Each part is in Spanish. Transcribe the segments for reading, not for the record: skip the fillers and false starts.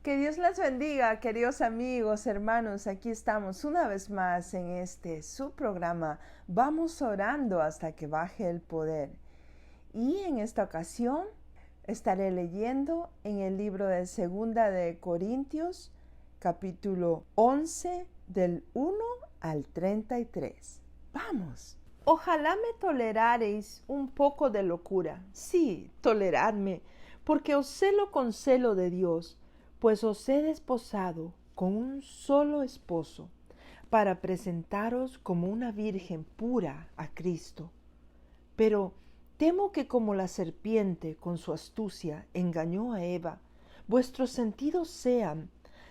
Que Dios las bendiga, queridos amigos, hermanos. Aquí estamos una vez más en su programa. Vamos orando hasta que baje el poder. Y en esta ocasión estaré leyendo en el libro de Segunda de Corintios, capítulo 11, del 1 al 33. ¡Vamos! Ojalá me tolerareis un poco de locura. Sí, toleradme, porque os celo con celo de Dios, pues os he desposado con un solo esposo, para presentaros como una virgen pura a Cristo. Pero temo que como la serpiente con su astucia engañó a Eva, vuestros sentidos sean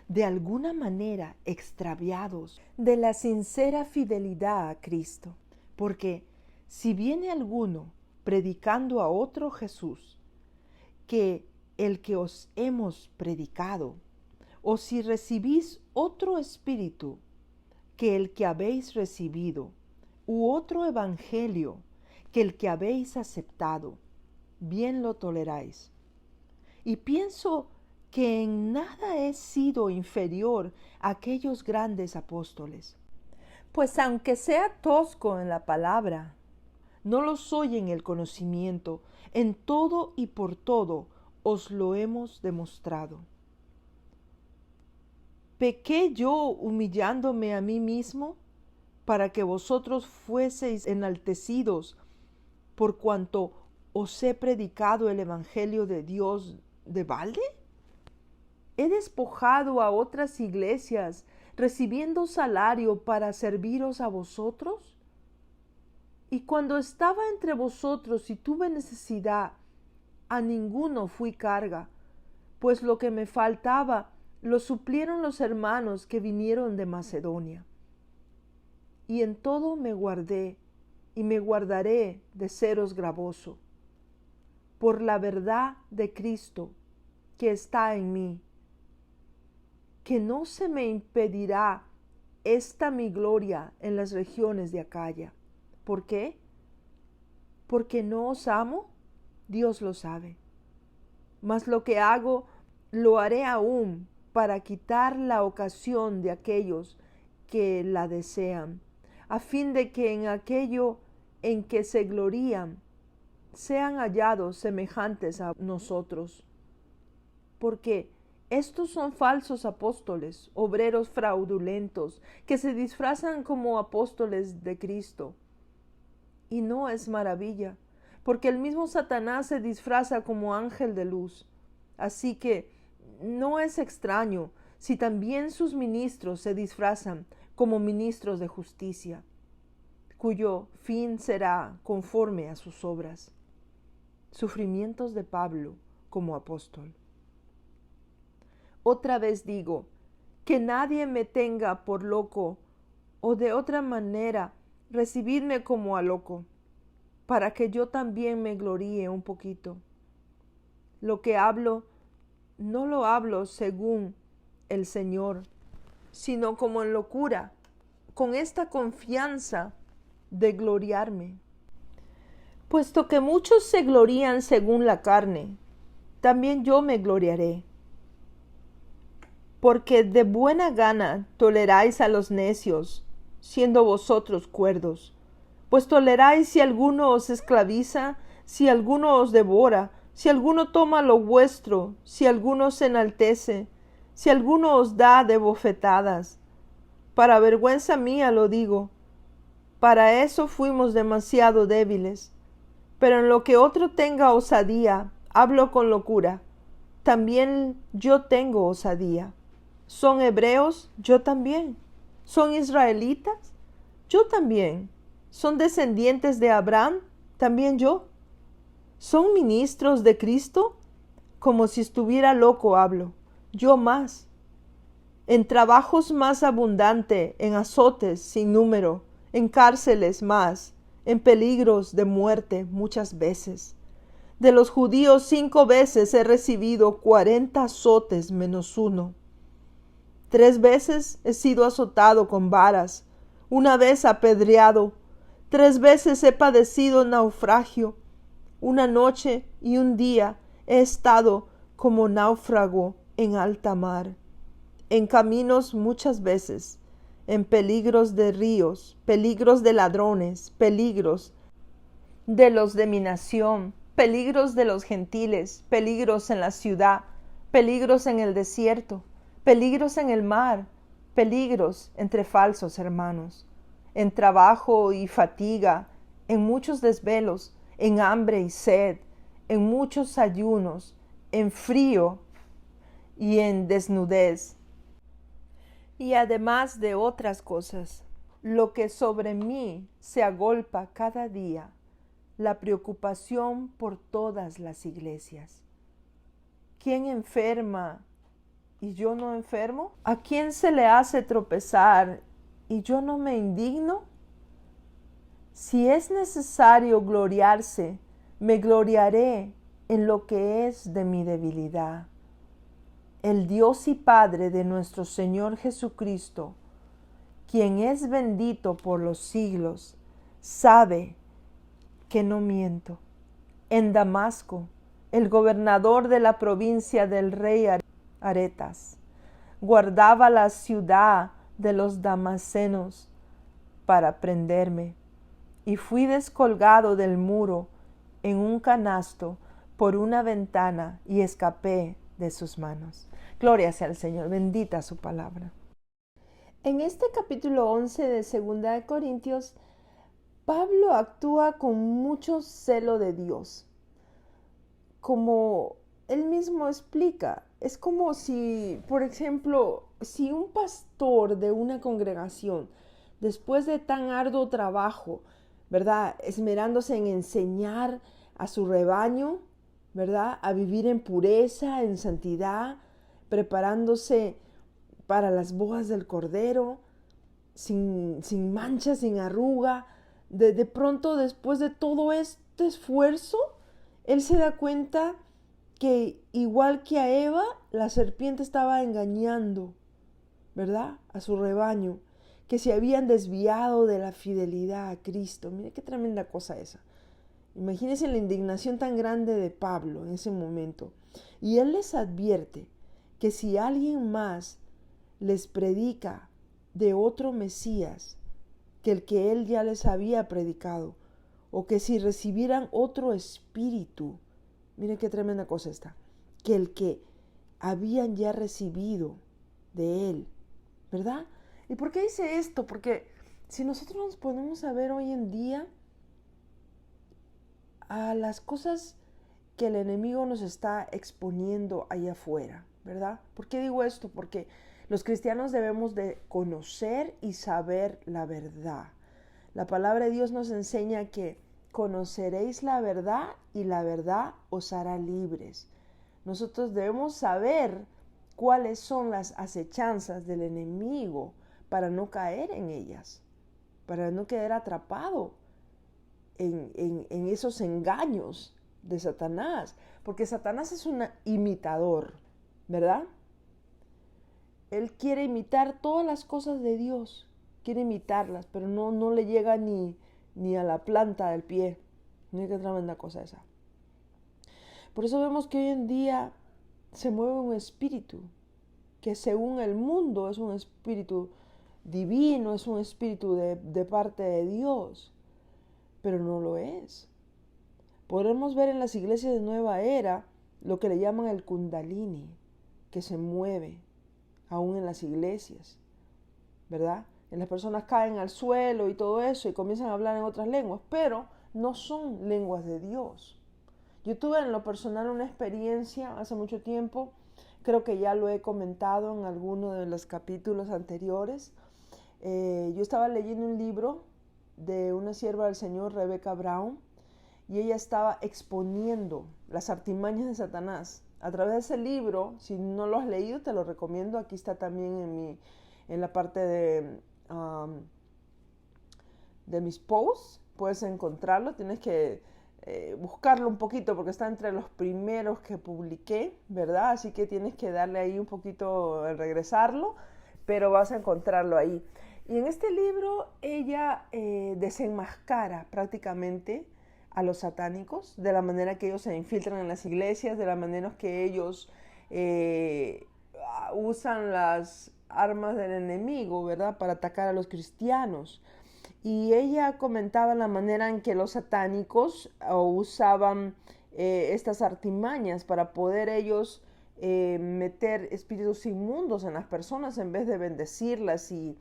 de alguna manera extraviados de la sincera fidelidad a Cristo. Porque si viene alguno predicando a otro Jesús que el que os hemos predicado, o si recibís otro espíritu que el que habéis recibido, u otro evangelio que el que habéis aceptado, bien lo toleráis. Y pienso que en nada he sido inferior a aquellos grandes apóstoles, pues aunque sea tosco en la palabra, no lo soy en el conocimiento. En todo y por todo os lo hemos demostrado. ¿Pequé yo humillándome a mí mismo para que vosotros fueseis enaltecidos por cuanto os he predicado el evangelio de Dios de balde? ¿He despojado a otras iglesias recibiendo salario para serviros a vosotros? Y cuando estaba entre vosotros y tuve necesidad, a ninguno fui carga, pues lo que me faltaba lo suplieron los hermanos que vinieron de Macedonia. Y en todo me guardé y me guardaré de seros gravoso, por la verdad de Cristo que está en mí, que no se me impedirá esta mi gloria en las regiones de Acaya. ¿Por qué? ¿Porque no os amo? Dios lo sabe. Mas lo que hago, lo haré aún para quitar la ocasión de aquellos que la desean, a fin de que en aquello en que se glorían sean hallados semejantes a nosotros. Porque estos son falsos apóstoles, obreros fraudulentos, que se disfrazan como apóstoles de Cristo. Y no es maravilla, porque el mismo Satanás se disfraza como ángel de luz. Así que no es extraño si también sus ministros se disfrazan como ministros de justicia, cuyo fin será conforme a sus obras. Sufrimientos de Pablo como apóstol. Otra vez digo, que nadie me tenga por loco, o de otra manera recibidme como a loco, para que yo también me gloríe un poquito. Lo que hablo, no lo hablo según el Señor, sino como en locura, con esta confianza de gloriarme. Puesto que muchos se glorían según la carne, también yo me gloriaré. Porque de buena gana toleráis a los necios, siendo vosotros cuerdos. Pues toleráis si alguno os esclaviza, si alguno os devora, si alguno toma lo vuestro, si alguno se enaltece, si alguno os da de bofetadas. Para vergüenza mía lo digo, para eso fuimos demasiado débiles. Pero en lo que otro tenga osadía, hablo con locura. También yo tengo osadía. ¿Son hebreos? Yo también. ¿Son israelitas? Yo también. ¿Son descendientes de Abraham? También yo. ¿Son ministros de Cristo? Como si estuviera loco hablo. Yo más. En trabajos más abundante, en azotes sin número, en cárceles más, en peligros de muerte muchas veces. De los judíos 5 veces he recibido 40 azotes menos uno. 3 veces he sido azotado con varas, 1 vez apedreado, 3 veces he padecido naufragio, 1 noche y 1 día he estado como náufrago en alta mar, en caminos muchas veces, en peligros de ríos, peligros de ladrones, peligros de los de mi nación, peligros de los gentiles, peligros en la ciudad, peligros en el desierto, peligros en el mar, peligros entre falsos hermanos, en trabajo y fatiga, en muchos desvelos, en hambre y sed, en muchos ayunos, en frío y en desnudez. Y además de otras cosas, lo que sobre mí se agolpa cada día, la preocupación por todas las iglesias. ¿Quién enferma y yo no enfermo? ¿A quién se le hace tropezar y yo no me indigno? Si es necesario gloriarse, me gloriaré en lo que es de mi debilidad. El Dios y Padre de nuestro Señor Jesucristo, quien es bendito por los siglos, sabe que no miento. En Damasco, el gobernador de la provincia del rey Aretas guardaba la ciudad de los damasenos para prenderme, y fui descolgado del muro en un canasto por una ventana y escapé de sus manos. Gloria sea al Señor, bendita su palabra. En este capítulo 11 de 2 Corintios, Pablo actúa con mucho celo de Dios. Como él mismo explica, es como si, por ejemplo, si un pastor de una congregación, después de tan arduo trabajo, ¿verdad?, esmerándose en enseñar a su rebaño, ¿verdad?, a vivir en pureza, en santidad, preparándose para las bodas del Cordero, sin mancha, sin arruga. De pronto, después de todo este esfuerzo, él se da cuenta que igual que a Eva, la serpiente estaba engañando, ¿verdad?, a su rebaño, que se habían desviado de la fidelidad a Cristo. Mire qué tremenda cosa esa. Imagínense la indignación tan grande de Pablo en ese momento. Y él les advierte que si alguien más les predica de otro Mesías que el que él ya les había predicado, o que si recibieran otro espíritu, miren qué tremenda cosa está, que el que habían ya recibido de él, ¿verdad? ¿Y por qué dice esto? Porque si nosotros nos ponemos a ver hoy en día a las cosas que el enemigo nos está exponiendo allá afuera, ¿verdad? ¿Por qué digo esto? Porque los cristianos debemos de conocer y saber la verdad. La palabra de Dios nos enseña que conoceréis la verdad y la verdad os hará libres. Nosotros debemos saber cuáles son las acechanzas del enemigo para no caer en ellas, para no quedar atrapado en esos engaños de Satanás, porque Satanás es un imitador, ¿verdad? Él quiere imitar todas las cosas de Dios, quiere imitarlas, pero no le llega ni a la planta del pie. Mira qué tremenda cosa esa. Por eso vemos que hoy en día se mueve un espíritu que según el mundo es un espíritu divino, es un espíritu de parte de Dios, pero no lo es. Podremos ver en las iglesias de nueva era lo que le llaman el kundalini, que se mueve aún en las iglesias, ¿verdad? Y las personas caen al suelo y todo eso y comienzan a hablar en otras lenguas, pero no son lenguas de Dios. Yo tuve en lo personal una experiencia hace mucho tiempo, creo que ya lo he comentado en alguno de los capítulos anteriores. Yo estaba leyendo un libro de una sierva del Señor, Rebecca Brown, y ella estaba exponiendo las artimañas de Satanás. A través de ese libro, si no lo has leído, te lo recomiendo. Aquí está también en la parte de mis posts. Puedes encontrarlo, tienes que buscarlo un poquito porque está entre los primeros que publiqué, ¿verdad? Así que tienes que darle ahí un poquito, regresarlo, pero vas a encontrarlo ahí. Y en este libro ella desenmascara prácticamente a los satánicos, de la manera que ellos se infiltran en las iglesias, de la manera que ellos usan las armas del enemigo, ¿verdad? Para atacar a los cristianos. Y ella comentaba la manera en que los satánicos usaban estas artimañas para poder ellos meter espíritus inmundos en las personas en vez de bendecirlas y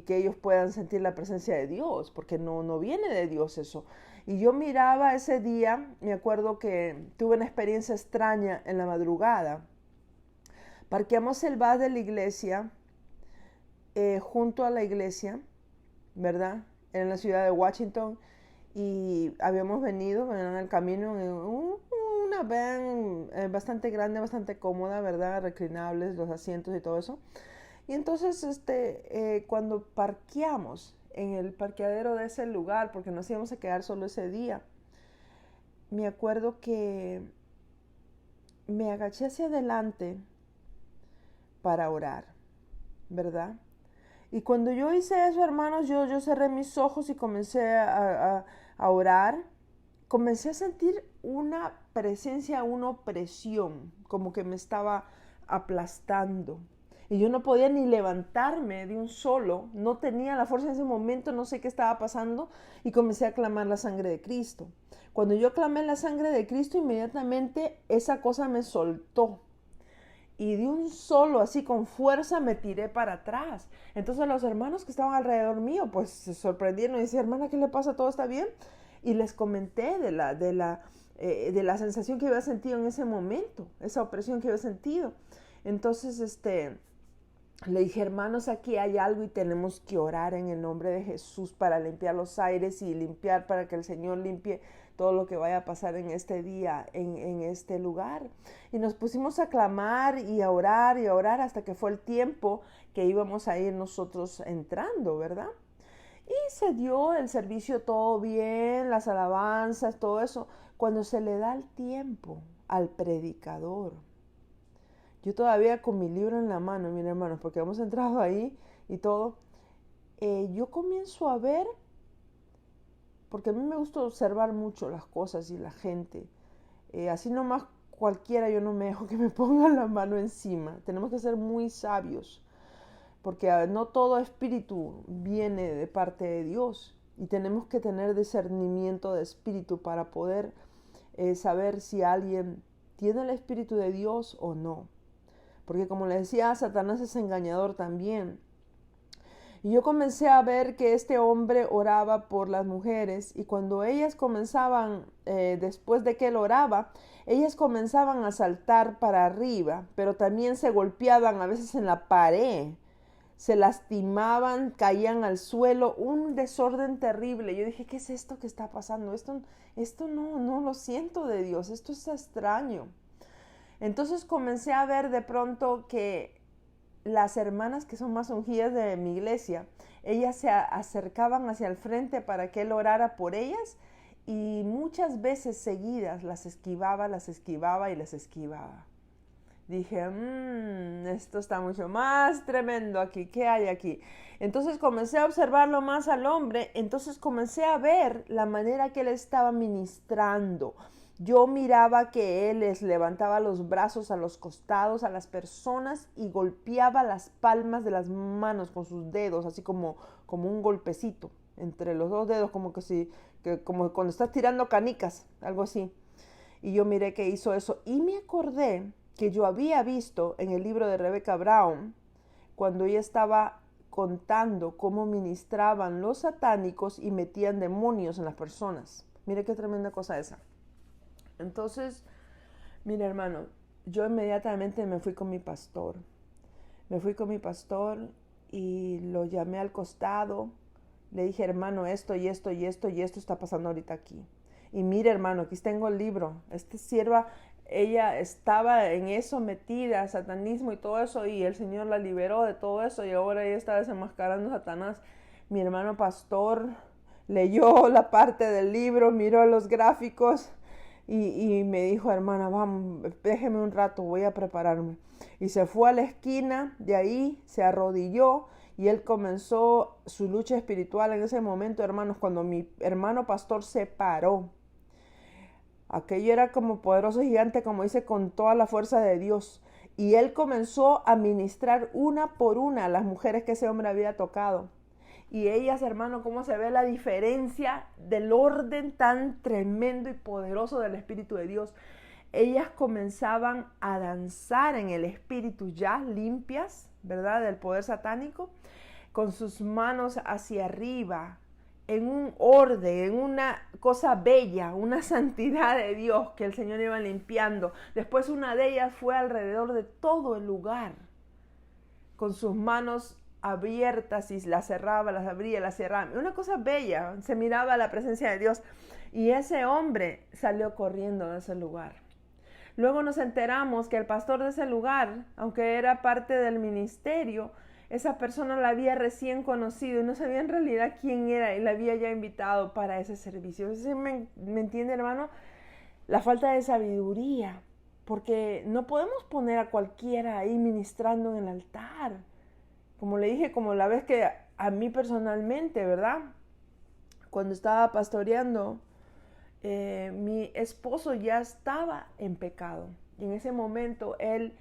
que ellos puedan sentir la presencia de Dios, porque no viene de Dios eso. Y yo miraba ese día, me acuerdo que tuve una experiencia extraña en la madrugada. Parqueamos el bus de la iglesia, junto a la iglesia, ¿verdad? En la ciudad de Washington, y habíamos venido en el camino en una van bastante grande, bastante cómoda, ¿verdad? Reclinables, los asientos y todo eso. Y entonces cuando parqueamos en el parqueadero de ese lugar, porque nos íbamos a quedar solo ese día, me acuerdo que me agaché hacia adelante para orar, ¿verdad? Y cuando yo hice eso, hermanos, yo cerré mis ojos y comencé a orar. Comencé a sentir una presencia, una opresión, como que me estaba aplastando. Y yo no podía ni levantarme de un solo, no tenía la fuerza en ese momento, no sé qué estaba pasando, y comencé a clamar la sangre de Cristo. Cuando yo clamé la sangre de Cristo, inmediatamente esa cosa me soltó. Y de un solo, así con fuerza, me tiré para atrás. Entonces los hermanos que estaban alrededor mío, pues se sorprendieron y decían, hermana, ¿qué le pasa? ¿Todo está bien? Y les comenté de la sensación que había sentido en ese momento, esa opresión que había sentido. Entonces, le dije, hermanos, aquí hay algo y tenemos que orar en el nombre de Jesús para limpiar los aires y limpiar para que el Señor limpie todo lo que vaya a pasar en este día, en este lugar. Y nos pusimos a clamar y a orar hasta que fue el tiempo que íbamos a ir nosotros entrando, ¿verdad? Y se dio el servicio todo bien, las alabanzas, todo eso. Cuando se le da el tiempo al predicador, yo todavía con mi libro en la mano, miren hermanos, porque hemos entrado ahí y todo, yo comienzo a ver, porque a mí me gusta observar mucho las cosas y la gente, así nomás cualquiera yo no me dejo que me pongan la mano encima, tenemos que ser muy sabios, porque no todo espíritu viene de parte de Dios y tenemos que tener discernimiento de espíritu para poder saber si alguien tiene el espíritu de Dios o no. Porque como les decía, Satanás es engañador también. Y yo comencé a ver que este hombre oraba por las mujeres y cuando ellas comenzaban, después de que él oraba, ellas comenzaban a saltar para arriba, pero también se golpeaban a veces en la pared, se lastimaban, caían al suelo, un desorden terrible. Yo dije, ¿qué es esto que está pasando? Esto no lo siento de Dios, esto es extraño. Entonces comencé a ver de pronto que las hermanas que son más ungidas de mi iglesia, ellas se acercaban hacia el frente para que él orara por ellas y muchas veces seguidas las esquivaba y las esquivaba. Dije, esto está mucho más tremendo aquí, ¿qué hay aquí? Entonces comencé a observarlo más al hombre, entonces comencé a ver la manera que él estaba ministrando. Yo miraba que él les levantaba los brazos a los costados a las personas y golpeaba las palmas de las manos con sus dedos, así como un golpecito entre los dos dedos, como como cuando estás tirando canicas, algo así. Y yo miré que hizo eso y me acordé que yo había visto en el libro de Rebecca Brown, cuando ella estaba contando cómo ministraban los satánicos y metían demonios en las personas. Mire qué tremenda cosa esa. Entonces, mire hermano, yo inmediatamente me fui con mi pastor. Me fui con mi pastor y lo llamé al costado. Le dije, hermano, esto y esto y esto y esto está pasando ahorita aquí. Y mire hermano, aquí tengo el libro. Esta sierva, ella estaba en eso metida, satanismo y todo eso, y el Señor la liberó de todo eso y ahora ella está desenmascarando a Satanás. Mi hermano pastor leyó la parte del libro, miró los gráficos y me dijo, hermana, vamos, déjeme un rato, voy a prepararme. Y se fue a la esquina, de ahí se arrodilló y él comenzó su lucha espiritual en ese momento, hermanos, cuando mi hermano pastor se paró. Aquello era como poderoso gigante, como dice, con toda la fuerza de Dios. Y él comenzó a ministrar una por una a las mujeres que ese hombre había tocado. Y ellas, hermano, cómo se ve la diferencia del orden tan tremendo y poderoso del Espíritu de Dios. Ellas comenzaban a danzar en el Espíritu ya limpias, ¿verdad? Del poder satánico, con sus manos hacia arriba, en un orden, en una cosa bella, una santidad de Dios que el Señor iba limpiando. Después una de ellas fue alrededor de todo el lugar, con sus manos abiertas y las cerraba, las abría, las cerraba. Una cosa bella, se miraba la presencia de Dios. Y ese hombre salió corriendo de ese lugar. Luego nos enteramos que el pastor de ese lugar, aunque era parte del ministerio, esa persona la había recién conocido y no sabía en realidad quién era y la había ya invitado para ese servicio. ¿Me entiende, hermano? La falta de sabiduría, porque no podemos poner a cualquiera ahí ministrando en el altar. Como le dije, como la vez que a mí personalmente, ¿verdad? Cuando estaba pastoreando, mi esposo ya estaba en pecado. Y en ese momento él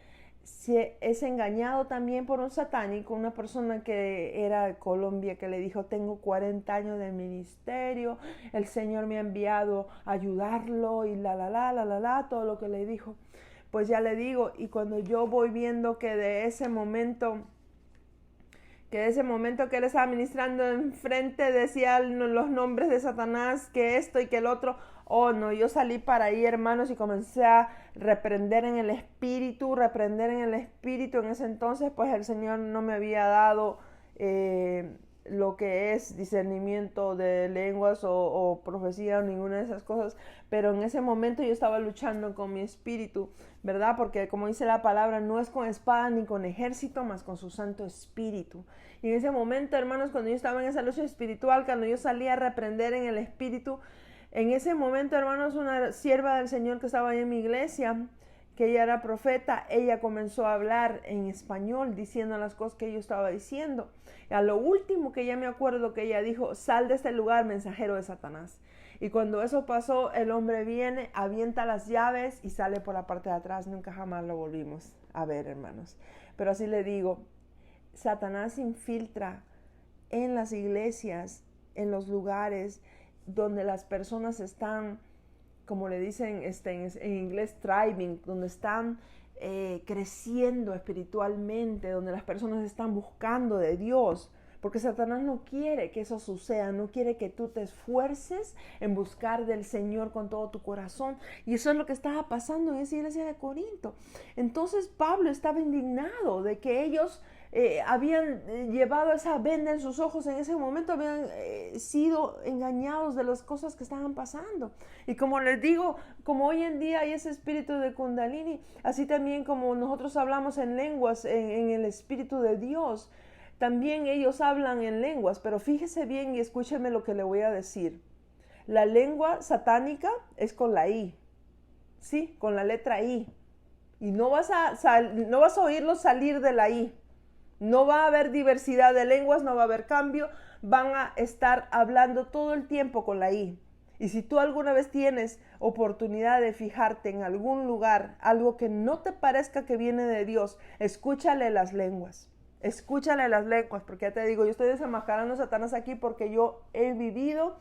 es engañado también por un satánico, una persona que era de Colombia, que le dijo: tengo 40 años de ministerio, el Señor me ha enviado a ayudarlo y todo lo que le dijo. Pues ya le digo, y cuando yo voy viendo que de ese momento que él estaba ministrando enfrente decía los nombres de Satanás, que esto y que el otro. Oh no, yo salí para ahí, hermanos, y comencé a reprender en el espíritu. En ese entonces pues el Señor no me había dado lo que es discernimiento de lenguas o profecía o ninguna de esas cosas, pero en ese momento yo estaba luchando con mi espíritu, ¿verdad? Porque como dice la palabra, no es con espada ni con ejército, mas con su Santo Espíritu. Y en ese momento, hermanos, cuando yo estaba en esa lucha espiritual, cuando yo salía a reprender en el espíritu, en ese momento, hermanos, una sierva del Señor que estaba ahí en mi iglesia, que ella era profeta, ella comenzó a hablar en español, diciendo las cosas que yo estaba diciendo. Y a lo último que ya me acuerdo que ella dijo: sal de este lugar, mensajero de Satanás. Y cuando eso pasó, el hombre viene, avienta las llaves y sale por la parte de atrás. Nunca jamás lo volvimos a ver, hermanos. Pero así le digo, Satanás infiltra en las iglesias, en los lugares donde las personas están, como le dicen en inglés, thriving, donde están creciendo espiritualmente, donde las personas están buscando de Dios. Porque Satanás no quiere que eso suceda, no quiere que tú te esfuerces en buscar del Señor con todo tu corazón. Y eso es lo que estaba pasando en esa iglesia de Corinto. Entonces Pablo estaba indignado de que ellos habían llevado esa venda en sus ojos en ese momento, habían sido engañados de las cosas que estaban pasando. Y como les digo, como hoy en día hay ese espíritu de Kundalini, así también como nosotros hablamos en lenguas, en el espíritu de Dios, también ellos hablan en lenguas. Pero fíjese bien y escúcheme lo que le voy a decir. La lengua satánica es con la I, ¿sí? Con la letra I. Y no vas a oírlo salir de la I. No va a haber diversidad de lenguas, no va a haber cambio. Van a estar hablando todo el tiempo con la I. Y si tú alguna vez tienes oportunidad de fijarte en algún lugar, algo que no te parezca que viene de Dios, escúchale las lenguas. Escúchale las lenguas, porque ya te digo, yo estoy desenmascarando a Satanás aquí porque yo he vivido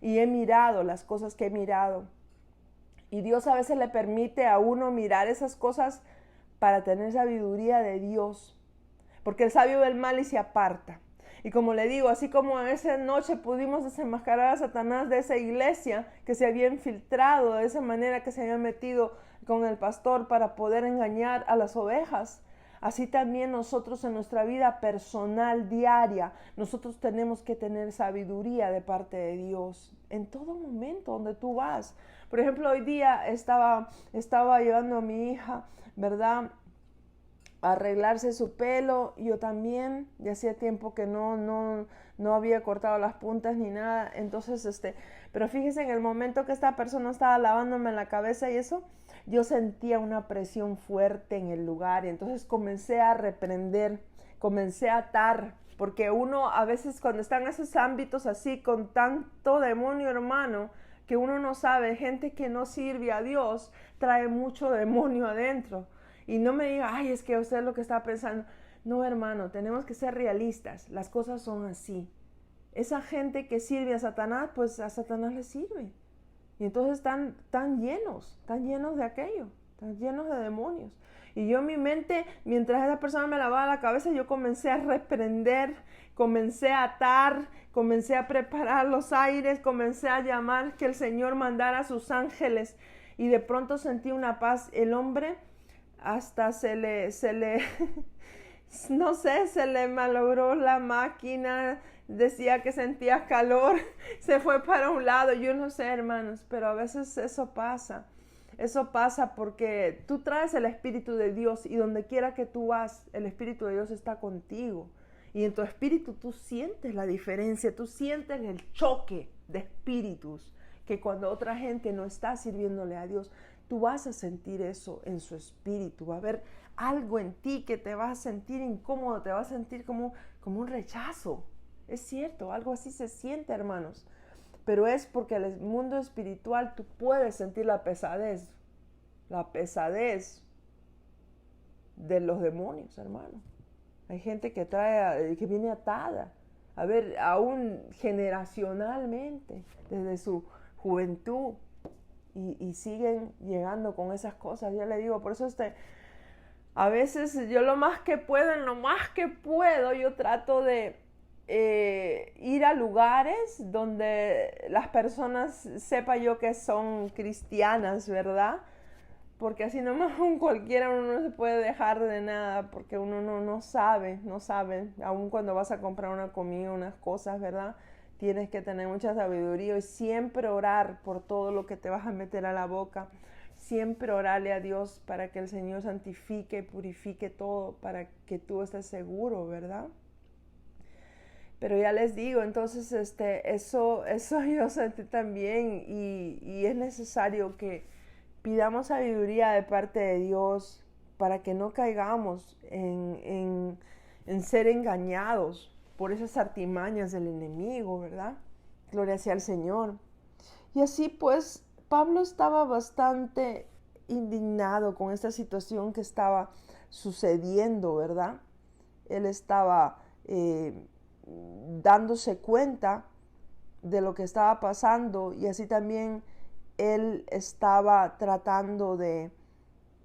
y he mirado las cosas que he mirado. Y Dios a veces le permite a uno mirar esas cosas para tener sabiduría de Dios. Porque el sabio ve el mal y se aparta. Y como le digo, así como en esa noche pudimos desenmascarar a Satanás de esa iglesia que se había infiltrado, de esa manera que se había metido con el pastor para poder engañar a las ovejas, así también nosotros en nuestra vida personal diaria, nosotros tenemos que tener sabiduría de parte de Dios en todo momento donde tú vas. Por ejemplo, hoy día estaba llevando a mi hija, ¿verdad?, a arreglarse su pelo. Yo también, ya hacía tiempo que no había cortado las puntas ni nada. Entonces, pero fíjese, en el momento que esta persona estaba lavándome la cabeza y eso, yo sentía una presión fuerte en el lugar, y entonces comencé a reprender, comencé a atar, porque uno a veces cuando está en esos ámbitos así, con tanto demonio, hermano, que uno no sabe, gente que no sirve a Dios, trae mucho demonio adentro. Y no me diga, ay, es que usted es lo que está pensando. No, hermano, tenemos que ser realistas. Las cosas son así. Esa gente que sirve a Satanás, pues a Satanás le sirve. Y entonces están llenos de aquello, están llenos de demonios. Y yo en mi mente, mientras esa persona me lavaba la cabeza, yo comencé a reprender, comencé a atar, comencé a preparar los aires, comencé a llamar que el Señor mandara a sus ángeles. Y de pronto sentí una paz. El hombre hasta se le no sé, se le malogró la máquina, decía que sentía calor, se fue para un lado, yo no sé, hermanos, pero a veces eso pasa porque tú traes el Espíritu de Dios y donde quiera que tú vas, el Espíritu de Dios está contigo y en tu espíritu tú sientes la diferencia, tú sientes el choque de espíritus que cuando otra gente no está sirviéndole a Dios, tú vas a sentir eso en su espíritu, va a haber algo en ti que te va a sentir incómodo, te va a sentir como un rechazo. Es cierto, algo así se siente, hermanos. Pero es porque en el mundo espiritual tú puedes sentir la pesadez de los demonios, hermano. Hay gente que que viene atada, a ver, aún generacionalmente, desde su juventud, y siguen llegando con esas cosas. Ya le digo, por eso a veces yo en lo más que puedo, yo trato de ir a lugares donde las personas sepa yo que son cristianas, ¿verdad? Porque así nomás cualquiera uno no se puede dejar de nada, porque uno no sabe, aun cuando vas a comprar una comida, unas cosas, ¿verdad? Tienes que tener mucha sabiduría y siempre orar por todo lo que te vas a meter a la boca. Siempre orarle a Dios para que el Señor santifique, purifique todo, para que tú estés seguro, ¿verdad? Pero ya les digo, entonces eso yo sentí también y es necesario que pidamos sabiduría de parte de Dios para que no caigamos en ser engañados por esas artimañas del enemigo, ¿verdad? Gloria sea al Señor. Y así pues, Pablo estaba bastante indignado con esta situación que estaba sucediendo, ¿verdad? Él estaba dándose cuenta de lo que estaba pasando y así también él estaba tratando de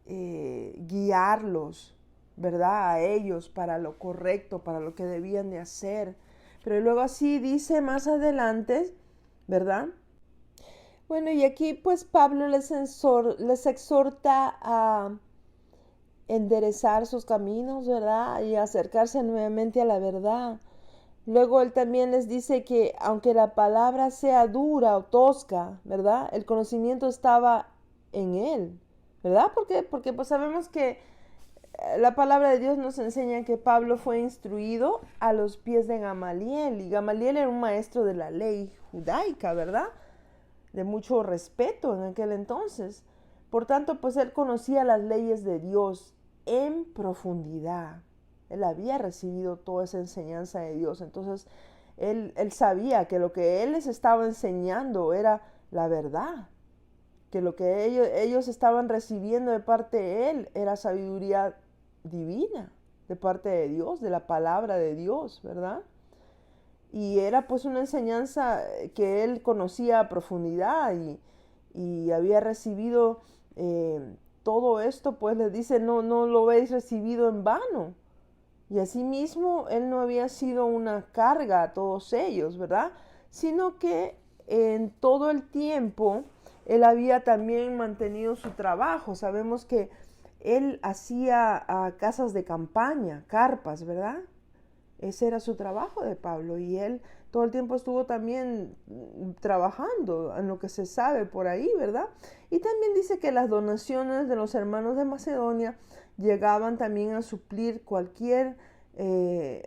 guiarlos, ¿verdad? A ellos para lo correcto, para lo que debían de hacer. Pero luego así dice más adelante, ¿verdad? Bueno, y aquí pues Pablo les exhorta a enderezar sus caminos, ¿verdad? Y acercarse nuevamente a la verdad. Luego él también les dice que aunque la palabra sea dura o tosca, ¿verdad? El conocimiento estaba en él, ¿verdad? ¿Por qué? Porque pues sabemos que la palabra de Dios nos enseña que Pablo fue instruido a los pies de Gamaliel. Y Gamaliel era un maestro de la ley judaica, ¿verdad? De mucho respeto en aquel entonces. Por tanto, pues él conocía las leyes de Dios en profundidad. Él había recibido toda esa enseñanza de Dios. Entonces, él sabía que lo que él les estaba enseñando era la verdad. Que lo que ellos estaban recibiendo de parte de él era sabiduría divina, de parte de Dios, de la palabra de Dios, ¿verdad? Y era pues una enseñanza que él conocía a profundidad y había recibido todo esto, pues les dice, no lo habéis recibido en vano. Y asimismo, él no había sido una carga a todos ellos, ¿verdad? Sino que en todo el tiempo, él había también mantenido su trabajo. Sabemos que él hacía casas de campaña, carpas, ¿verdad? Ese era su trabajo de Pablo y él todo el tiempo estuvo también trabajando en lo que se sabe por ahí, ¿verdad? Y también dice que las donaciones de los hermanos de Macedonia llegaban también a suplir cualquier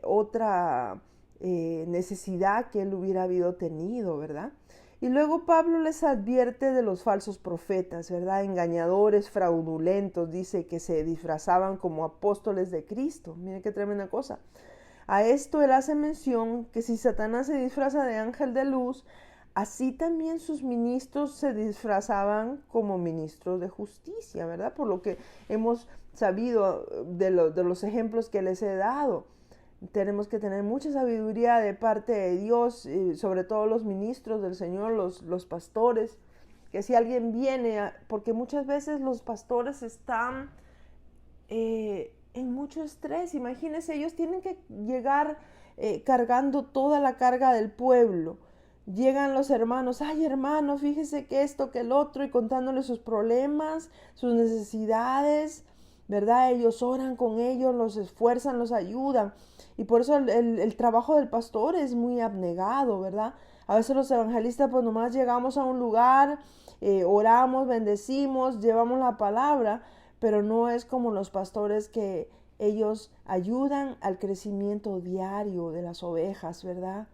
otra necesidad que él hubiera habido tenido, ¿verdad? Y luego Pablo les advierte de los falsos profetas, ¿verdad? Engañadores, fraudulentos, dice que se disfrazaban como apóstoles de Cristo. Miren qué tremenda cosa. A esto él hace mención que si Satanás se disfraza de ángel de luz, así también sus ministros se disfrazaban como ministros de justicia, ¿verdad? Por lo que hemos sabido de los ejemplos que les he dado. Tenemos que tener mucha sabiduría de parte de Dios, sobre todo los ministros del Señor, los pastores, que si alguien viene, porque muchas veces los pastores están en mucho estrés. Imagínense, ellos tienen que llegar cargando toda la carga del pueblo. Llegan los hermanos, ay hermano, fíjese que esto, que el otro, y contándoles sus problemas, sus necesidades, ¿verdad? Ellos oran con ellos, los esfuerzan, los ayudan. Y por eso el trabajo del pastor es muy abnegado, ¿verdad? A veces los evangelistas pues nomás llegamos a un lugar, oramos, bendecimos, llevamos la palabra, pero no es como los pastores que ellos ayudan al crecimiento diario de las ovejas, ¿verdad?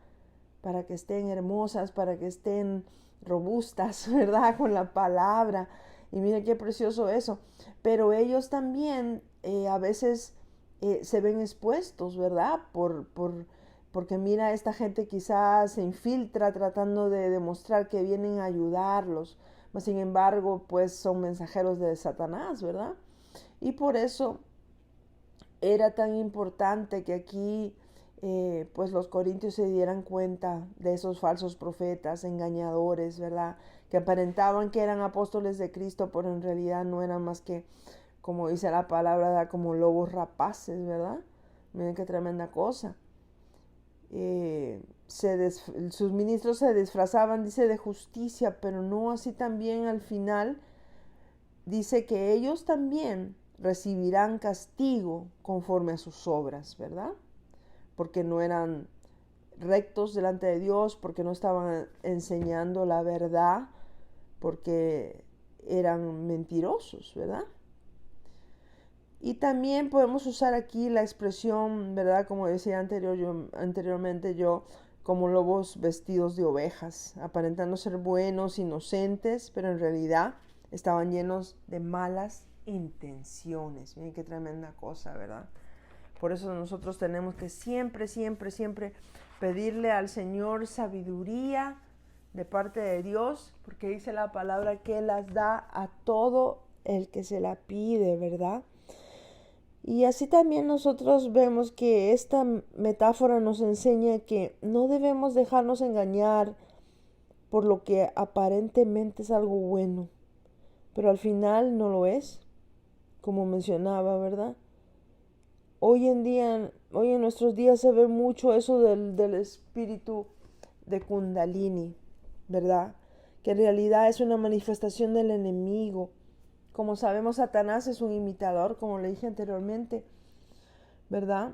Para que estén hermosas, para que estén robustas, ¿verdad? Con la palabra. Y miren qué precioso eso. Pero ellos también a veces se ven expuestos, ¿verdad? Porque mira, esta gente quizás se infiltra tratando de demostrar que vienen a ayudarlos. Mas, sin embargo, pues son mensajeros de Satanás, ¿verdad? Y por eso era tan importante que aquí pues los corintios se dieran cuenta de esos falsos profetas, engañadores, ¿verdad? Que aparentaban que eran apóstoles de Cristo, pero en realidad no eran más que, como dice la palabra, como lobos rapaces, ¿verdad? Miren qué tremenda cosa. Sus ministros se disfrazaban, dice, de justicia, pero no así también al final. Dice que ellos también recibirán castigo conforme a sus obras, ¿verdad? Porque no eran rectos delante de Dios, porque no estaban enseñando la verdad, porque eran mentirosos, ¿verdad? Y también podemos usar aquí la expresión, ¿verdad? Como decía anteriormente yo, como lobos vestidos de ovejas, aparentando ser buenos, inocentes, pero en realidad estaban llenos de malas intenciones. Miren qué tremenda cosa, ¿verdad? Por eso nosotros tenemos que siempre pedirle al Señor sabiduría de parte de Dios, porque dice la palabra que Él las da a todo el que se la pide, ¿verdad? Y así también nosotros vemos que esta metáfora nos enseña que no debemos dejarnos engañar por lo que aparentemente es algo bueno, pero al final no lo es, como mencionaba, ¿verdad? Hoy en nuestros días se ve mucho eso del espíritu de Kundalini, ¿verdad? Que en realidad es una manifestación del enemigo. Como sabemos, Satanás es un imitador, como le dije anteriormente, ¿verdad?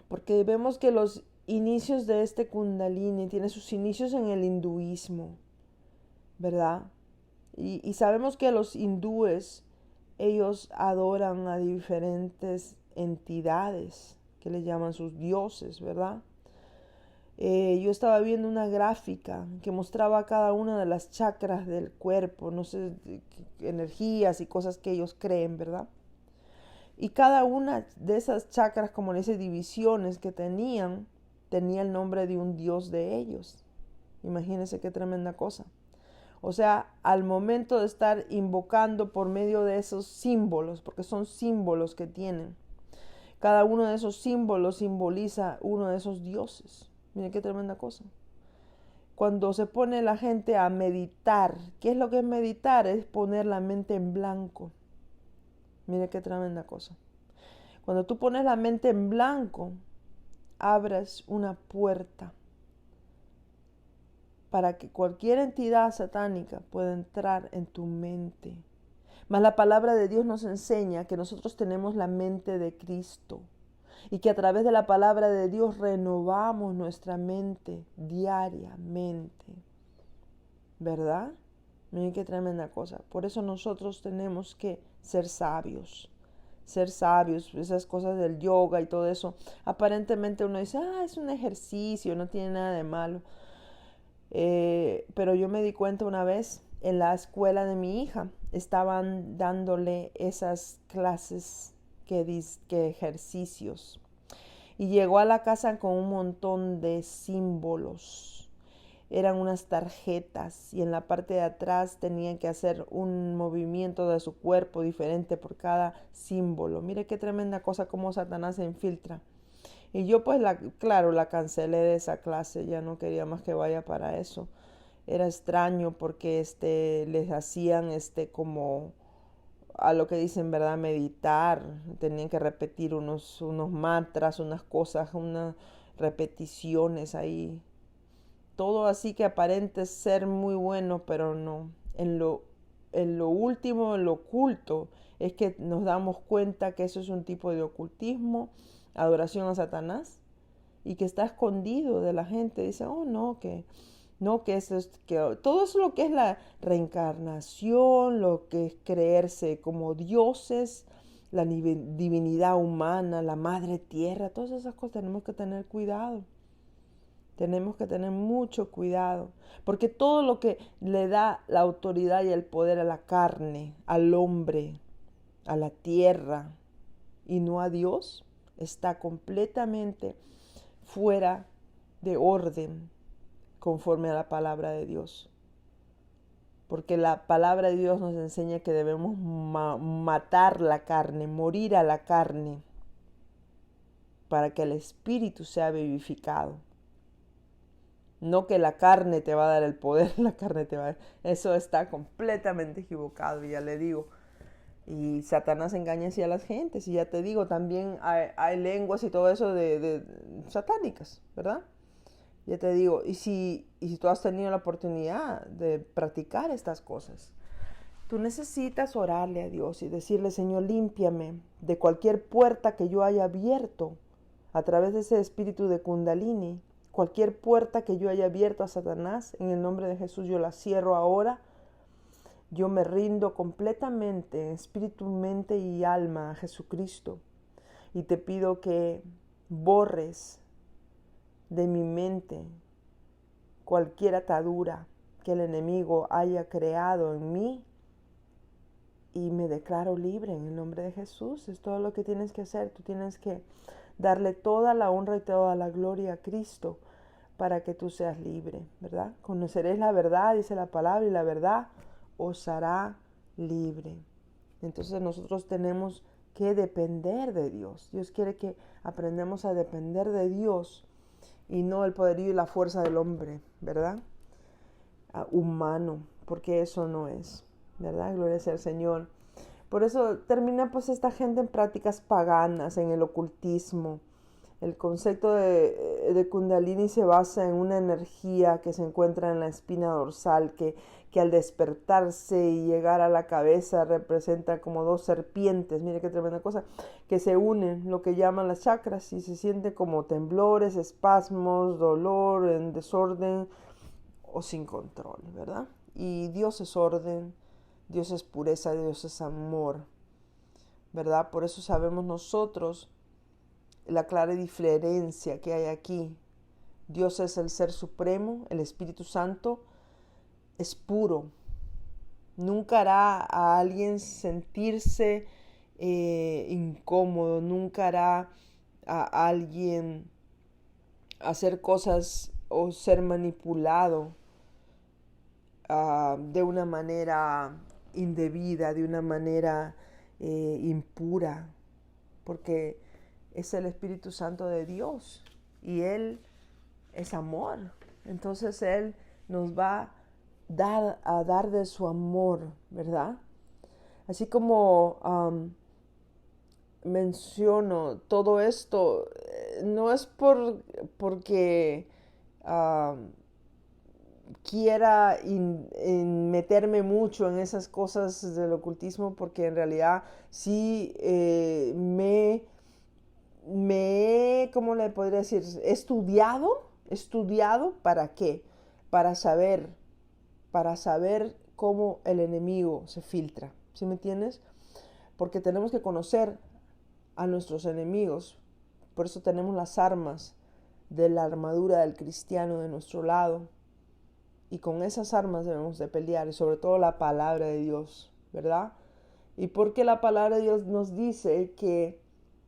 Porque vemos que los inicios de este Kundalini tiene sus inicios en el hinduismo, ¿verdad? Y sabemos que los hindúes, ellos adoran a diferentes entidades que le llaman sus dioses, ¿verdad? Yo estaba viendo una gráfica que mostraba cada una de las chakras del cuerpo, no sé, energías y cosas que ellos creen, ¿verdad? Y cada una de esas chakras, como en esas divisiones que tenían, tenía el nombre de un dios de ellos. Imagínense qué tremenda cosa. O sea, al momento de estar invocando por medio de esos símbolos, porque son símbolos que tienen, cada uno de esos símbolos simboliza uno de esos dioses. Miren qué tremenda cosa. Cuando se pone la gente a meditar, ¿qué es lo que es meditar? Es poner la mente en blanco. Miren qué tremenda cosa. Cuando tú pones la mente en blanco, abres una puerta para que cualquier entidad satánica pueda entrar en tu mente. Mas la palabra de Dios nos enseña que nosotros tenemos la mente de Cristo y que a través de la palabra de Dios renovamos nuestra mente diariamente. ¿Verdad? Miren qué tremenda cosa. Por eso nosotros tenemos que ser sabios. Ser sabios, esas cosas del yoga y todo eso. Aparentemente uno dice, es un ejercicio, no tiene nada de malo. Pero yo me di cuenta una vez en la escuela de mi hija, estaban dándole esas clases que ejercicios. Y llegó a la casa con un montón de símbolos. eran unas tarjetas y en la parte de atrás tenían que hacer un movimiento de su cuerpo diferente por cada símbolo. Mire qué tremenda cosa como Satanás se infiltra. Y yo pues claro, la cancelé de esa clase, ya no quería más que vaya para eso. Era extraño porque les hacían como a lo que dicen, ¿verdad? Meditar, tenían que repetir unos mantras, unas cosas, unas repeticiones ahí. Todo así que aparente ser muy bueno, pero no. En lo último, en lo oculto, es que nos damos cuenta que eso es un tipo de ocultismo, adoración a Satanás, y que está escondido de la gente. Dice, oh no, que eso es, que todo eso lo que es la reencarnación, lo que es creerse como dioses, la divinidad humana, la madre tierra, todas esas cosas tenemos que tener cuidado. Tenemos que tener mucho cuidado, porque todo lo que le da la autoridad y el poder a la carne, al hombre, a la tierra y no a Dios, está completamente fuera de orden conforme a la palabra de Dios. Porque la palabra de Dios nos enseña que debemos matar la carne, morir a la carne, para que el espíritu sea vivificado. No que la carne te va a dar el poder, la carne te va a dar. Eso está completamente equivocado, ya le digo. Y Satanás engaña así a las gentes. Y ya te digo, también hay lenguas y todo eso de satánicas, ¿verdad? Ya te digo, y si tú has tenido la oportunidad de practicar estas cosas, tú necesitas orarle a Dios y decirle, Señor, límpiame de cualquier puerta que yo haya abierto a través de ese espíritu de Kundalini. Cualquier puerta que yo haya abierto a Satanás, en el nombre de Jesús yo la cierro ahora. Yo me rindo completamente, espíritu, mente y alma, a Jesucristo. Y te pido que borres de mi mente cualquier atadura que el enemigo haya creado en mí. Y me declaro libre en el nombre de Jesús. Es todo lo que tienes que hacer. Tú tienes que darle toda la honra y toda la gloria a Cristo para que tú seas libre, ¿verdad? Conoceréis la verdad, dice la palabra, y la verdad os hará libre. Entonces nosotros tenemos que depender de Dios. Dios quiere que aprendamos a depender de Dios y no el poderío y la fuerza del hombre, ¿verdad? Humano, porque eso no es, ¿verdad? Gloria sea al Señor. Por eso termina pues esta gente en prácticas paganas, en el ocultismo. El concepto de Kundalini se basa en una energía que se encuentra en la espina dorsal, que al despertarse y llegar a la cabeza representa como dos serpientes, mire qué tremenda cosa, que se unen, lo que llaman las chakras, y se siente como temblores, espasmos, dolor, en desorden o sin control, ¿verdad? Y Dios es orden, Dios es pureza, Dios es amor, ¿verdad? Por eso sabemos nosotros la clara diferencia que hay aquí. Dios es el Ser Supremo, el Espíritu Santo es puro. Nunca hará a alguien sentirse incómodo, nunca hará a alguien hacer cosas o ser manipulado de una manera indebida, de una manera impura, porque es el Espíritu Santo de Dios y Él es amor. Entonces Él nos va a dar de su amor, ¿verdad? Así como menciono todo esto, no es porque quiera meterme mucho en esas cosas del ocultismo, porque en realidad sí ¿cómo le podría decir? Estudiado, ¿para qué? Para saber cómo el enemigo se filtra, ¿sí me entiendes? Porque tenemos que conocer a nuestros enemigos, por eso tenemos las armas de la armadura del cristiano de nuestro lado, y con esas armas debemos de pelear, y sobre todo la palabra de Dios, ¿verdad? Y porque la palabra de Dios nos dice que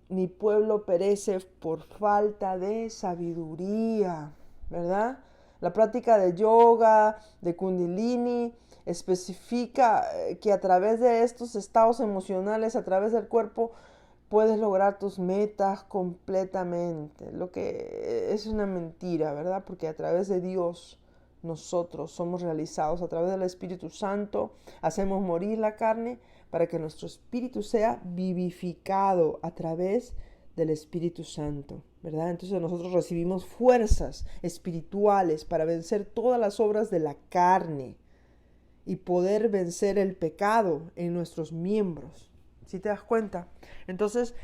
mi pueblo perece por falta de sabiduría, ¿verdad? La práctica de yoga, de kundalini, especifica que a través de estos estados emocionales, a través del cuerpo, puedes lograr tus metas completamente. Lo que es una mentira, ¿verdad? Porque a través de Dios nosotros somos realizados, a través del Espíritu Santo hacemos morir la carne para que nuestro espíritu sea vivificado a través del Espíritu Santo, ¿verdad? Entonces nosotros recibimos fuerzas espirituales para vencer todas las obras de la carne y poder vencer el pecado en nuestros miembros. ¿Sí te das cuenta? Entonces,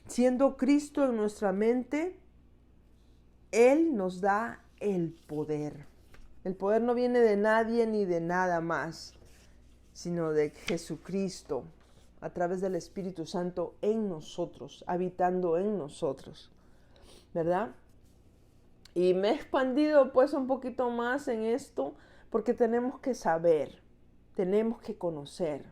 siendo Cristo en nuestra mente, Él nos da el poder. El poder no viene de nadie ni de nada más, sino de Jesucristo, a través del Espíritu Santo en nosotros, habitando en nosotros, ¿verdad? Y me he expandido pues un poquito más en esto porque tenemos que saber, tenemos que conocer.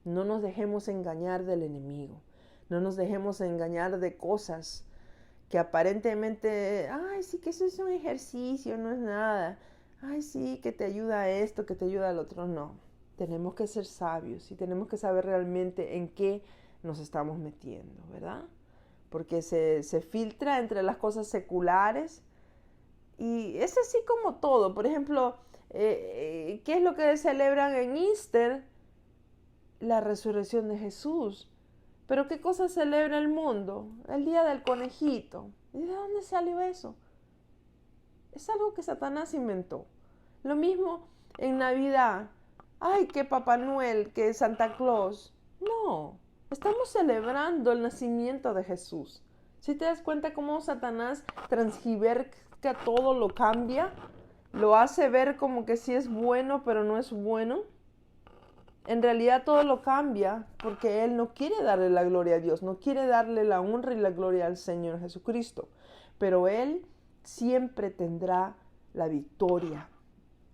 No nos dejemos engañar del enemigo, no nos dejemos engañar de cosas que aparentemente, ay, sí que eso es un ejercicio, no es nada. Ay, sí, que te ayuda a esto, que te ayuda al otro. No, tenemos que ser sabios y tenemos que saber realmente en qué nos estamos metiendo, ¿verdad? Porque se filtra entre las cosas seculares y es así como todo. Por ejemplo, ¿qué es lo que celebran en Easter? La resurrección de Jesús. ¿Pero qué cosa celebra el mundo? El día del conejito. ¿Y de dónde salió eso? Es algo que Satanás inventó. Lo mismo en Navidad. Ay, que Papá Noel, que Santa Claus. No, estamos celebrando el nacimiento de Jesús. ¿Sí te das cuenta cómo Satanás transgiversa todo, lo cambia? Lo hace ver como que sí es bueno, pero no es bueno. En realidad todo lo cambia porque Él no quiere darle la gloria a Dios, no quiere darle la honra y la gloria al Señor Jesucristo. Pero Él siempre tendrá la victoria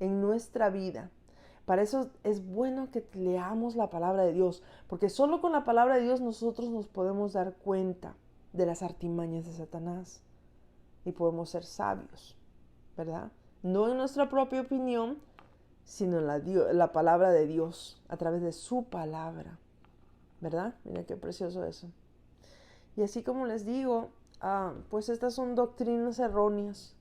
en nuestra vida. Para eso es bueno que leamos la palabra de Dios, porque solo con la palabra de Dios nosotros nos podemos dar cuenta de las artimañas de Satanás y podemos ser sabios, ¿verdad? No en nuestra propia opinión, sino en la palabra de Dios, a través de su palabra, ¿verdad? Mira qué precioso eso. Y así como les digo, pues estas son doctrinas erróneas,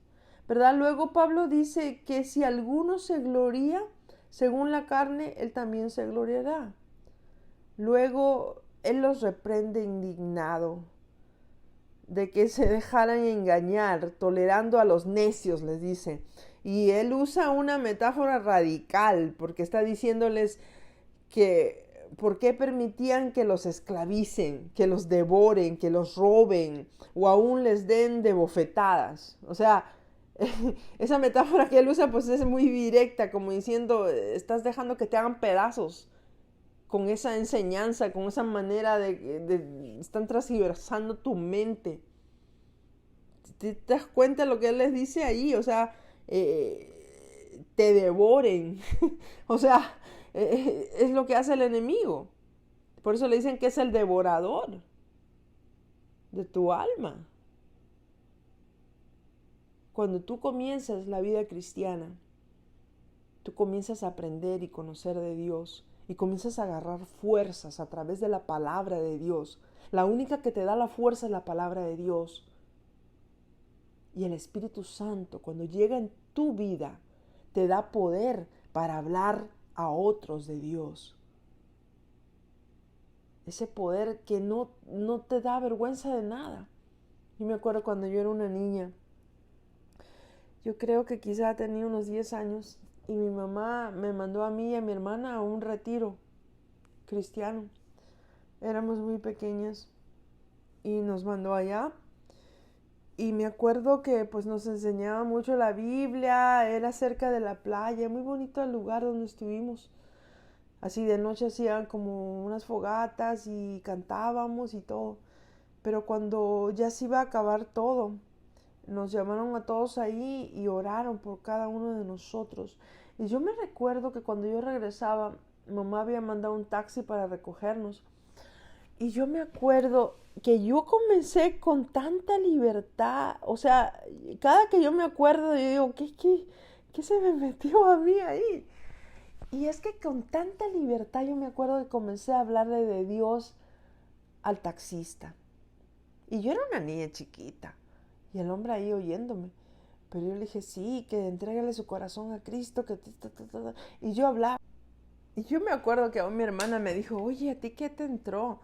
¿verdad? Luego Pablo dice que si alguno se gloría según la carne, él también se gloriará. Luego él los reprende indignado de que se dejaran engañar, tolerando a los necios, les dice. Y él usa una metáfora radical porque está diciéndoles que por qué permitían que los esclavicen, que los devoren, que los roben o aún les den de bofetadas. O sea, esa metáfora que él usa pues es muy directa, como diciendo, estás dejando que te hagan pedazos con esa enseñanza, con esa manera de están transversando tu mente. ¿Te das cuenta de lo que él les dice ahí? O sea, te devoren. O sea, es lo que hace el enemigo. Por eso le dicen que es el devorador de tu alma. Cuando tú comienzas la vida cristiana, tú comienzas a aprender y conocer de Dios y comienzas a agarrar fuerzas a través de la palabra de Dios. La única que te da la fuerza es la palabra de Dios. Y el Espíritu Santo, cuando llega en tu vida, te da poder para hablar a otros de Dios. Ese poder que no te da vergüenza de nada. Yo me acuerdo cuando yo era una niña, yo creo que quizá tenía unos 10 años, y mi mamá me mandó a mí y a mi hermana a un retiro cristiano. Éramos muy pequeñas y nos mandó allá. Y me acuerdo que pues nos enseñaba mucho la Biblia, era cerca de la playa, muy bonito el lugar donde estuvimos. Así de noche hacían como unas fogatas y cantábamos y todo. Pero cuando ya se iba a acabar todo, nos llamaron a todos ahí y oraron por cada uno de nosotros. Y yo me recuerdo que cuando yo regresaba, mamá había mandado un taxi para recogernos. Y yo me acuerdo que yo comencé con tanta libertad, o sea, cada que yo me acuerdo, yo digo, ¿qué se me metió a mí ahí? Y es que con tanta libertad yo me acuerdo que comencé a hablarle de Dios al taxista. Y yo era una niña chiquita, y el hombre ahí oyéndome. Pero yo le dije, sí, que entrégale su corazón a Cristo, que y yo hablaba. Y yo me acuerdo que mi hermana me dijo, oye, ¿a ti qué te entró?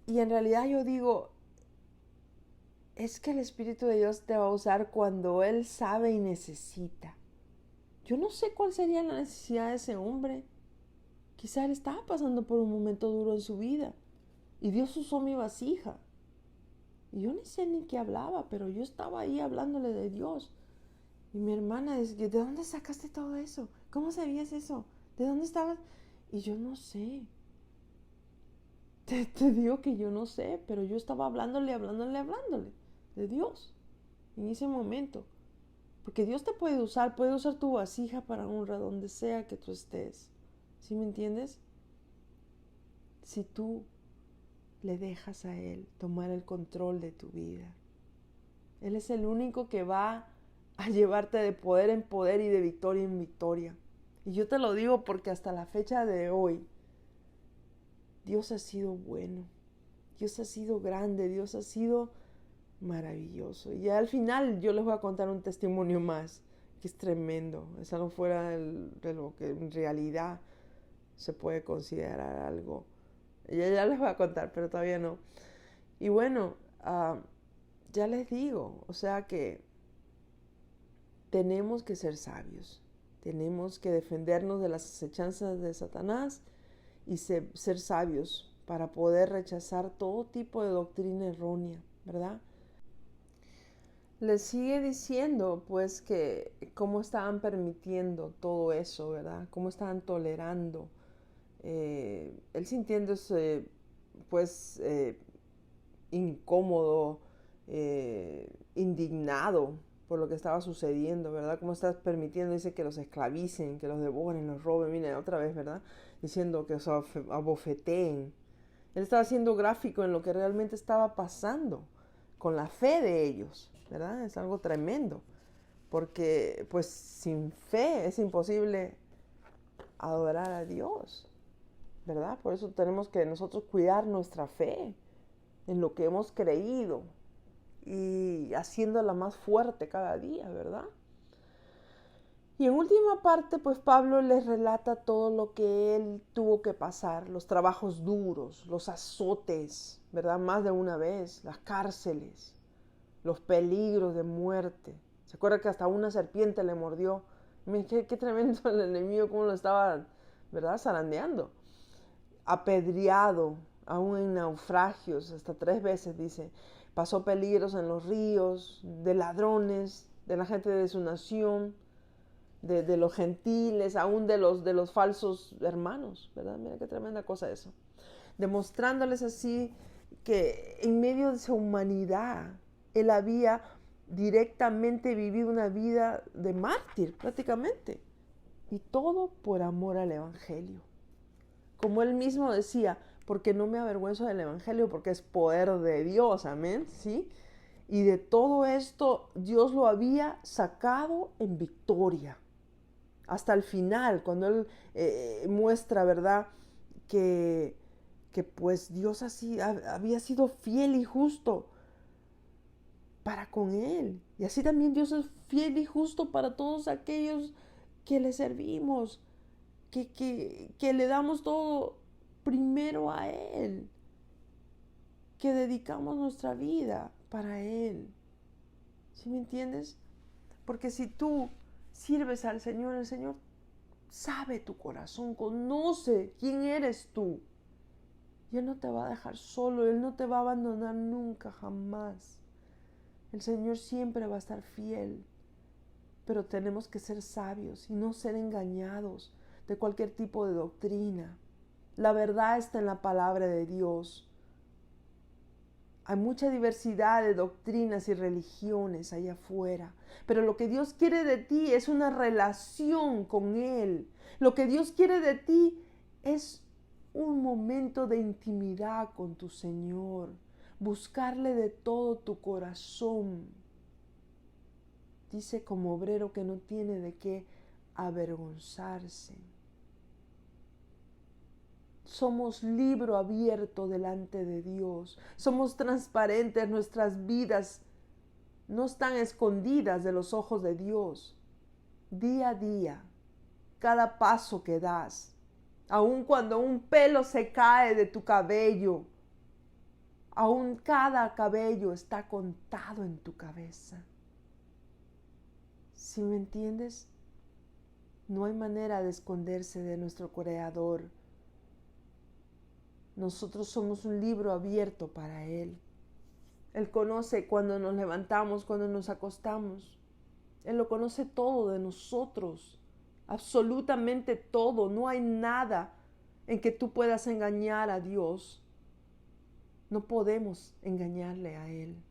Y en realidad yo digo, es que el Espíritu de Dios te va a usar cuando Él sabe y necesita. Yo no sé cuál sería la necesidad de ese hombre. Quizá él estaba pasando por un momento duro en su vida. Y Dios usó mi vasija. Y yo ni sé ni qué hablaba, pero yo estaba ahí hablándole de Dios. Y mi hermana dice, ¿de dónde sacaste todo eso? ¿Cómo sabías eso? ¿De dónde estabas? Y yo no sé. Te digo que yo no sé, pero yo estaba hablándole de Dios en ese momento. Porque Dios te puede usar tu vasija para honra donde sea que tú estés. ¿Sí me entiendes? Si tú le dejas a Él tomar el control de tu vida. Él es el único que va a llevarte de poder en poder y de victoria en victoria. Y yo te lo digo porque hasta la fecha de hoy, Dios ha sido bueno, Dios ha sido grande, Dios ha sido maravilloso. Y al final yo les voy a contar un testimonio más, que es tremendo, es algo fuera de lo que en realidad se puede considerar algo. Ya les voy a contar, pero todavía no. Y bueno, ya les digo, o sea que tenemos que ser sabios, tenemos que defendernos de las acechanzas de Satanás y ser sabios para poder rechazar todo tipo de doctrina errónea, ¿verdad? Les sigue diciendo pues que cómo estaban permitiendo todo eso, ¿verdad? Cómo estaban tolerando. Él sintiéndose pues incómodo, indignado por lo que estaba sucediendo, ¿verdad? ¿Cómo estás permitiendo, dice, que los esclavicen, que los devoren, los roben? Miren, otra vez, ¿verdad? Diciendo que os abofeteen. Él estaba siendo gráfico en lo que realmente estaba pasando con la fe de ellos, ¿verdad? Es algo tremendo, porque pues sin fe es imposible adorar a Dios, ¿verdad? Por eso tenemos que nosotros cuidar nuestra fe en lo que hemos creído y haciéndola más fuerte cada día, ¿verdad? Y en última parte, pues Pablo les relata todo lo que él tuvo que pasar, los trabajos duros, los azotes, ¿verdad? Más de una vez, las cárceles, los peligros de muerte. ¿Se acuerda que hasta una serpiente le mordió? Miren, qué tremendo el enemigo, cómo lo estaba, ¿verdad? Zarandeando. Apedreado, aún en naufragios, hasta 3 veces, dice. Pasó peligros en los ríos, de ladrones, de la gente de su nación, de los gentiles, aún de los falsos hermanos, ¿verdad? Mira qué tremenda cosa eso. Demostrándoles así que en medio de su humanidad, él había directamente vivido una vida de mártir prácticamente. Y todo por amor al Evangelio. Como él mismo decía, porque no me avergüenzo del Evangelio, porque es poder de Dios, amén, ¿sí? Y de todo esto Dios lo había sacado en victoria. Hasta el final, cuando él muestra, ¿verdad? Que pues Dios así había sido fiel y justo para con él. Y así también Dios es fiel y justo para todos aquellos que le servimos, que le damos todo primero a Él, que dedicamos nuestra vida para Él. ¿Sí me entiendes? Porque si tú sirves al Señor, el Señor sabe tu corazón, conoce quién eres tú. Y Él no te va a dejar solo, Él no te va a abandonar nunca, jamás. El Señor siempre va a estar fiel, pero tenemos que ser sabios y no ser engañados de cualquier tipo de doctrina. La verdad está en la palabra de Dios. Hay mucha diversidad de doctrinas y religiones allá afuera, pero lo que Dios quiere de ti es una relación con Él. Lo que Dios quiere de ti es un momento de intimidad con tu Señor, buscarle de todo tu corazón. Dice como obrero que no tiene de qué avergonzarse. Somos libro abierto delante de Dios. Somos transparentes, nuestras vidas no están escondidas de los ojos de Dios. Día a día, cada paso que das, aun cuando un pelo se cae de tu cabello, aun cada cabello está contado en tu cabeza. ¿Sí me entiendes? No hay manera de esconderse de nuestro Creador. Nosotros somos un libro abierto para Él. Él conoce cuando nos levantamos, cuando nos acostamos. Él lo conoce todo de nosotros, absolutamente todo. No hay nada en que tú puedas engañar a Dios. No podemos engañarle a Él.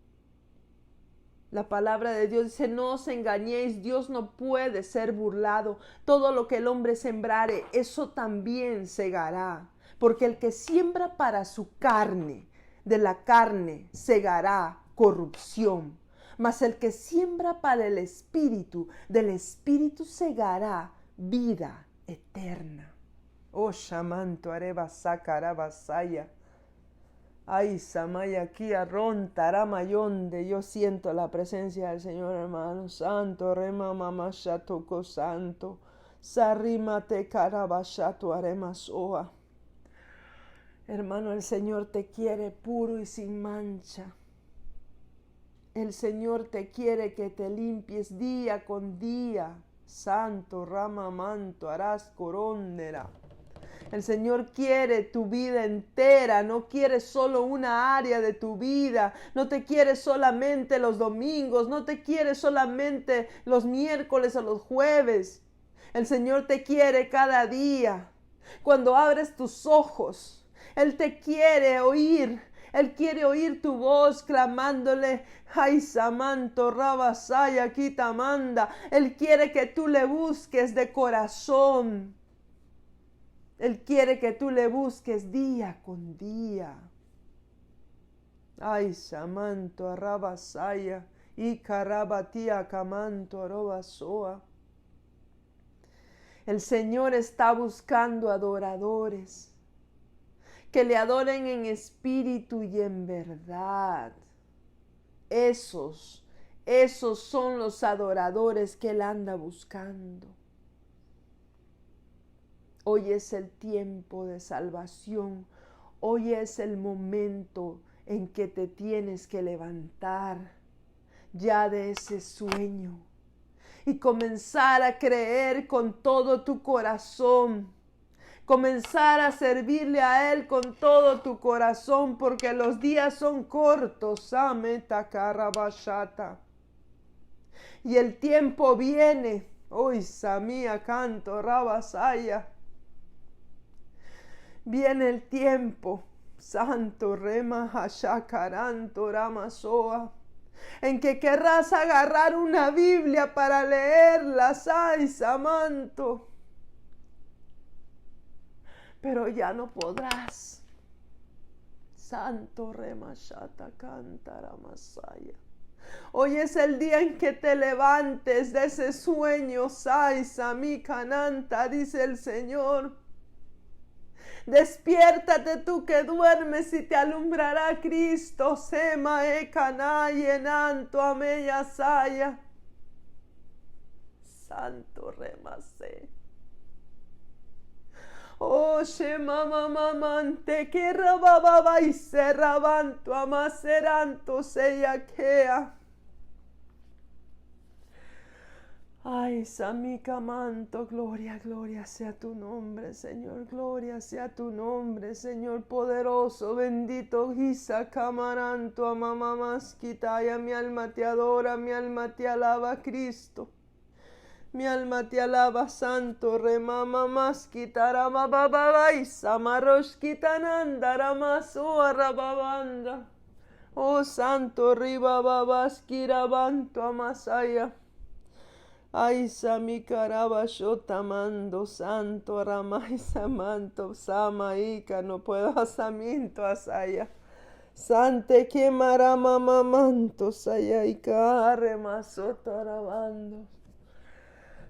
La palabra de Dios dice, no os engañéis, Dios no puede ser burlado. Todo lo que el hombre sembrare, eso también segará. Porque el que siembra para su carne, de la carne segará corrupción. Mas el que siembra para el Espíritu, del Espíritu segará vida eterna. Oh, shamanto areba sacarabasaya. Ay, Samaya, aquí arron taramayonde. Yo siento la presencia del Señor, hermano. Santo, rema mamashatoko santo. Sarrimate carabashato aremasoa. Hermano, el Señor te quiere puro y sin mancha. El Señor te quiere que te limpies día con día. Santo, rama manto, harás coróndera. El Señor quiere tu vida entera, no quiere solo una área de tu vida, no te quiere solamente los domingos, no te quiere solamente los miércoles o los jueves. El Señor te quiere cada día. Cuando abres tus ojos, Él te quiere oír. Él quiere oír tu voz clamándole, ay, Samanto, Rabasaya, Kitamanda. Él quiere que tú le busques de corazón. Él quiere que tú le busques día con día. Ay, Samanto, Arabasaya, y Carabatía, Camanto, Arobasoa. El Señor está buscando adoradores que le adoren en espíritu y en verdad. Esos son los adoradores que Él anda buscando. Hoy es el tiempo de salvación. Hoy es el momento en que te tienes que levantar ya de ese sueño y comenzar a creer con todo tu corazón. Comenzar a servirle a Él con todo tu corazón, porque los días son cortos. Y el tiempo viene. Hoy Samía canto Rabasaya. Viene el tiempo, santo rema hashakaranto ramasoa, en que querrás agarrar una Biblia para leerla, ay, Samanto, pero ya no podrás. Santo rema shata cantara masaya. Hoy es el día en que te levantes de ese sueño, ay, Sami cananta, dice el Señor. Despiértate tú que duermes y te alumbrará Cristo. Sema ekanay enanto ameyasaya. Santo remase. Oh shema mamamante que rabababa y serrabanto amaseranto seyakea. Ay, Samika Manto, gloria, gloria sea tu nombre, Señor, gloria sea tu nombre, Señor poderoso, bendito, Gisa Camaranto, Amamamasquitaya, mi alma te adora, mi alma te alaba, Cristo, mi alma te alaba, Santo, Remamamasquitara, Mabababay, Samaroshquitanandara, Masua, Rababanda, oh Santo, Ribababaskira, Banto, Amasaya. Ay, Sami Karaba Shotamando Santo Aramai Samanto Samaika no puedo asaminto asaya. Sante que marama mamanto sayaika remasoto arabando.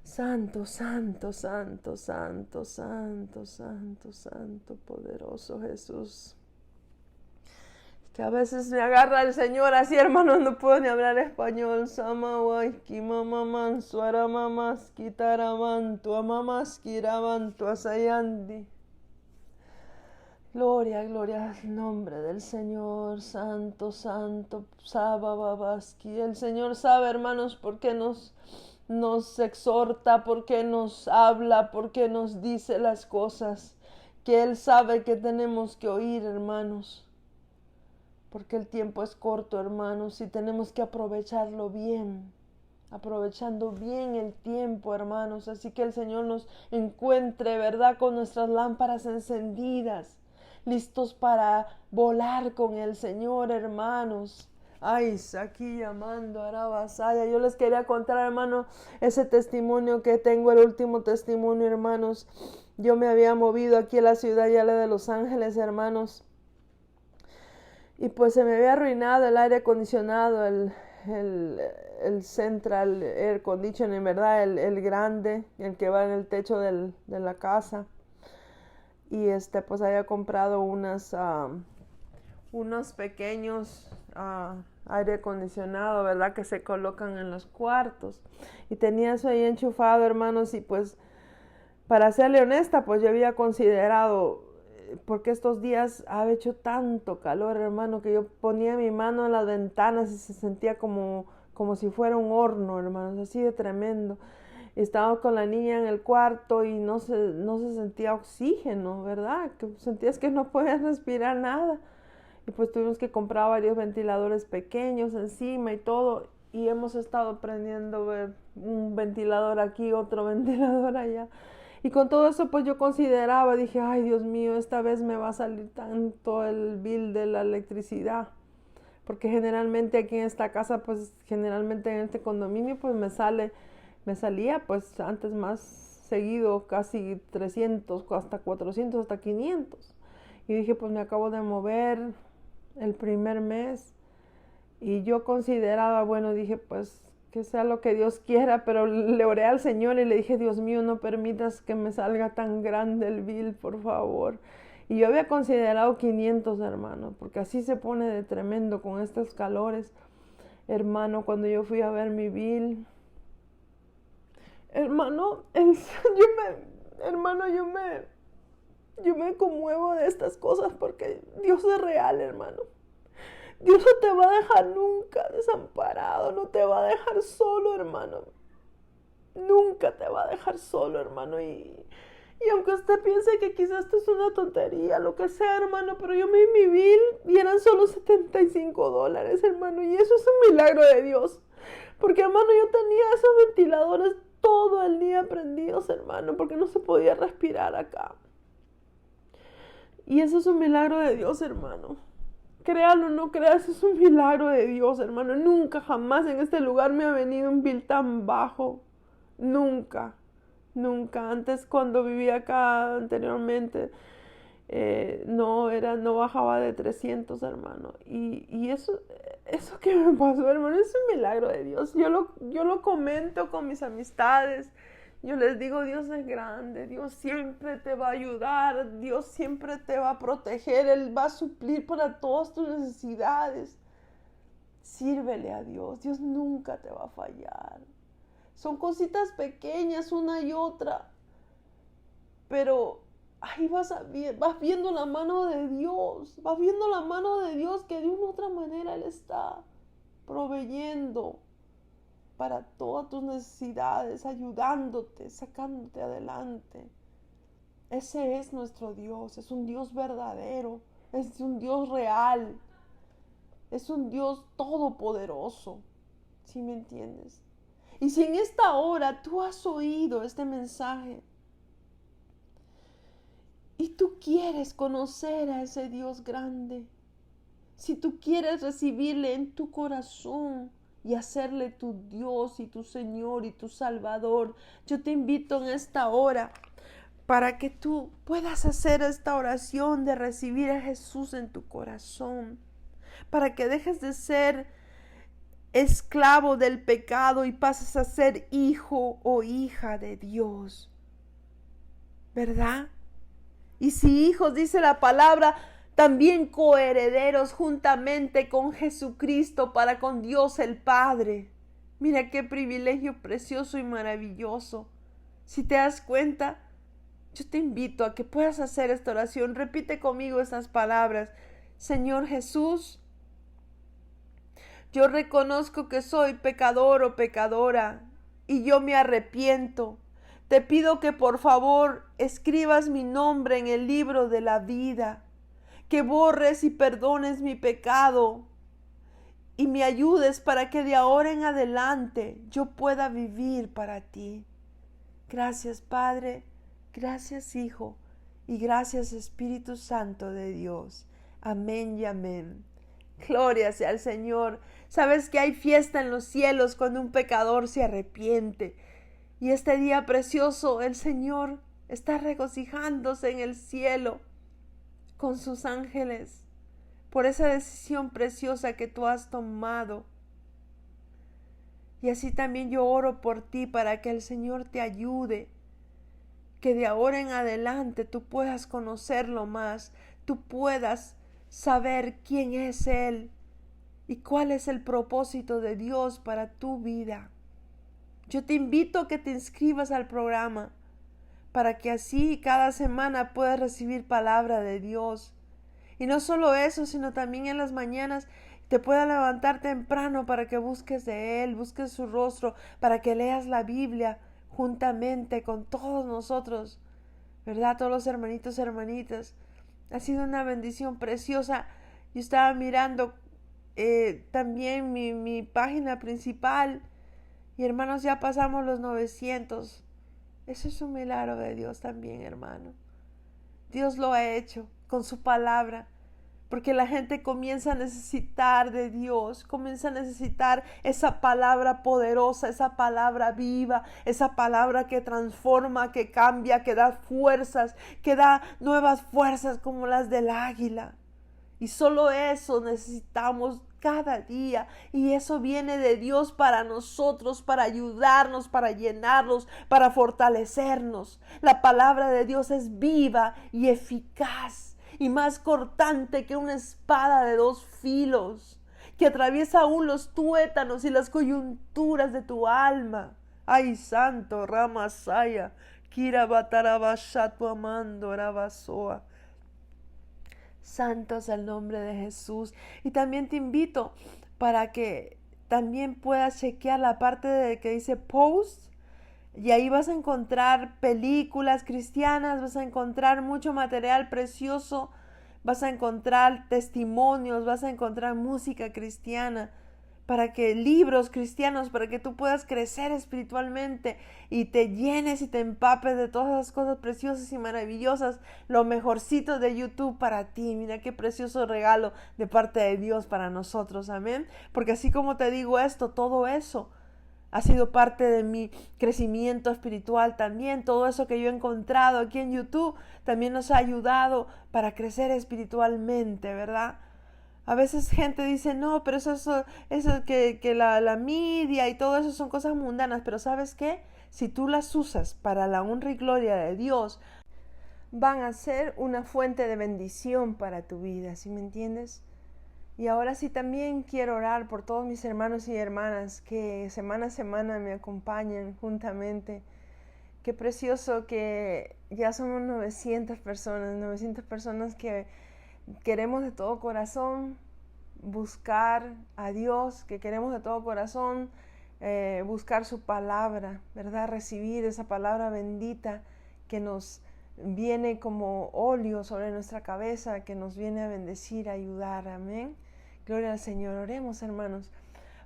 Santo, santo, santo, santo, santo, santo, santo, poderoso Jesús. Que a veces me agarra el Señor así, hermano, no puedo ni hablar español. Samawaiki, mamaman, suaramamas, kitaramantu, amamas, kiramantu, asayandi. Gloria, gloria al nombre del Señor, santo, santo, sabababaski. El Señor sabe, hermanos, por qué nos exhorta, por qué nos habla, por qué nos dice las cosas que Él sabe que tenemos que oír, hermanos. Porque el tiempo es corto, hermanos, y tenemos que aprovecharlo bien, aprovechando bien el tiempo, hermanos. Así que el Señor nos encuentre, ¿verdad?, con nuestras lámparas encendidas, listos para volar con el Señor, hermanos. Ay, aquí llamando a Arabasaya. Yo les quería contar, hermano, ese testimonio que tengo, el último testimonio, hermanos. Yo me había movido aquí a la ciudad ya de Los Ángeles, hermanos. Y pues se me había arruinado el aire acondicionado, el Central Air Conditioning, ¿verdad? El grande, el que va en el techo de la casa. Y pues había comprado unos pequeños aire acondicionado, ¿verdad? Que se colocan en los cuartos. Y tenía eso ahí enchufado, hermanos, y pues, para serle honesta, pues yo había considerado, porque estos días ha hecho tanto calor, hermano, que yo ponía mi mano en las ventanas y se sentía como si fuera un horno, hermanos, así de tremendo. Estaba con la niña en el cuarto y no se sentía oxígeno, ¿verdad? Que sentías que no podías respirar nada. Y pues tuvimos que comprar varios ventiladores pequeños encima y todo. Y hemos estado prendiendo un ventilador aquí, otro ventilador allá. Y con todo eso pues yo consideraba, dije, ay Dios mío, esta vez me va a salir tanto el bill de la electricidad. Porque generalmente aquí en esta casa, pues generalmente en este condominio, pues me salía pues antes más seguido, casi 300, hasta 400, hasta 500. Y dije, pues me acabo de mover el primer mes. Y yo consideraba, bueno, dije, pues que sea lo que Dios quiera, pero le oré al Señor y le dije, Dios mío, no permitas que me salga tan grande el bill, por favor. Y yo había considerado 500, hermano, porque así se pone de tremendo con estos calores. Hermano, cuando yo fui a ver mi bill, hermano, yo me conmuevo de estas cosas porque Dios es real, hermano. Dios no te va a dejar nunca desamparado, no te va a dejar solo, hermano. Nunca te va a dejar solo, hermano. Y aunque usted piense que quizás esto es una tontería, lo que sea, hermano, pero yo me mi bill y eran solo $75, hermano. Y eso es un milagro de Dios. Porque, hermano, yo tenía esos ventiladores todo el día prendidos, hermano, porque no se podía respirar acá. Y eso es un milagro de Dios, hermano. Créalo o no creas, es un milagro de Dios, hermano. Nunca, jamás en este lugar me ha venido un bill tan bajo. Nunca, nunca. Antes, cuando vivía acá anteriormente, no bajaba de 300, hermano. Y eso que me pasó, hermano, es un milagro de Dios. Yo lo comento con mis amistades. Yo les digo, Dios es grande, Dios siempre te va a ayudar, Dios siempre te va a proteger, Él va a suplir para todas tus necesidades. Sírvele a Dios, Dios nunca te va a fallar. Son cositas pequeñas una y otra, pero ahí vas viendo la mano de Dios, vas viendo la mano de Dios que de una u otra manera Él está proveyendo para todas tus necesidades, ayudándote, sacándote adelante. Ese es nuestro Dios, es un Dios verdadero, es un Dios real, es un Dios todopoderoso, ¿sí me entiendes? Y si en esta hora tú has oído este mensaje y tú quieres conocer a ese Dios grande, si tú quieres recibirle en tu corazón y hacerle tu Dios y tu Señor y tu Salvador. Yo te invito en esta hora para que tú puedas hacer esta oración de recibir a Jesús en tu corazón, para que dejes de ser esclavo del pecado y pases a ser hijo o hija de Dios, ¿verdad? Y si hijos, dice la palabra, también coherederos juntamente con Jesucristo para con Dios el Padre. Mira qué privilegio precioso y maravilloso. Si te das cuenta, yo te invito a que puedas hacer esta oración. Repite conmigo estas palabras. Señor Jesús, yo reconozco que soy pecador o pecadora y yo me arrepiento. Te pido que por favor escribas mi nombre en el libro de la vida, que borres y perdones mi pecado y me ayudes para que de ahora en adelante yo pueda vivir para ti. Gracias, Padre, gracias, Hijo, y gracias, Espíritu Santo de Dios. Amén y amén. Gloria sea al Señor. Sabes que hay fiesta en los cielos cuando un pecador se arrepiente. Y este día precioso el Señor está regocijándose en el cielo con sus ángeles por esa decisión preciosa que tú has tomado. Y así también yo oro por ti para que el Señor te ayude, que de ahora en adelante tú puedas conocerlo más, tú puedas saber quién es Él y cuál es el propósito de Dios para tu vida. Yo te invito a que te inscribas al programa para que así cada semana puedas recibir palabra de Dios. Y no solo eso, sino también en las mañanas te puedas levantar temprano para que busques de Él, busques su rostro, para que leas la Biblia juntamente con todos nosotros, ¿verdad? Todos los hermanitos, hermanitas. Ha sido una bendición preciosa. Yo estaba mirando también mi página principal y hermanos, ya pasamos los 900. Eso es un milagro de Dios también, hermano. Dios lo ha hecho con su palabra, porque la gente comienza a necesitar de Dios, comienza a necesitar esa palabra poderosa, esa palabra viva, esa palabra que transforma, que cambia, que da fuerzas, que da nuevas fuerzas como las del águila. Y solo eso necesitamos cada día, y eso viene de Dios para nosotros, para ayudarnos, para llenarnos, para fortalecernos. La palabra de Dios es viva y eficaz y más cortante que una espada de 2 filos, que atraviesa aún los tuétanos y las coyunturas de tu alma. Ay, santo, Ramasaya, Kira Batarabashatu Amando Arabasoa. Santo es el nombre de Jesús. Y también te invito para que también puedas chequear la parte de que dice post, y ahí vas a encontrar películas cristianas, vas a encontrar mucho material precioso, vas a encontrar testimonios, vas a encontrar música cristiana, para que libros cristianos, para que tú puedas crecer espiritualmente y te llenes y te empapes de todas esas cosas preciosas y maravillosas, lo mejorcito de YouTube para ti. Mira qué precioso regalo de parte de Dios para nosotros, amén. Porque así como te digo esto, todo eso ha sido parte de mi crecimiento espiritual también. Todo eso que yo he encontrado aquí en YouTube también nos ha ayudado para crecer espiritualmente, ¿verdad? A veces gente dice, no, pero eso que la media y todo eso son cosas mundanas. Pero ¿sabes qué? Si tú las usas para la honra y gloria de Dios, van a ser una fuente de bendición para tu vida, ¿sí me entiendes? Y ahora sí también quiero orar por todos mis hermanos y hermanas que semana a semana me acompañan juntamente. Qué precioso que ya somos 900 personas que queremos de todo corazón buscar a Dios, que queremos de todo corazón buscar su palabra, ¿verdad? Recibir esa palabra bendita que nos viene como óleo sobre nuestra cabeza, que nos viene a bendecir, a ayudar, amén. Gloria al Señor. Oremos, hermanos.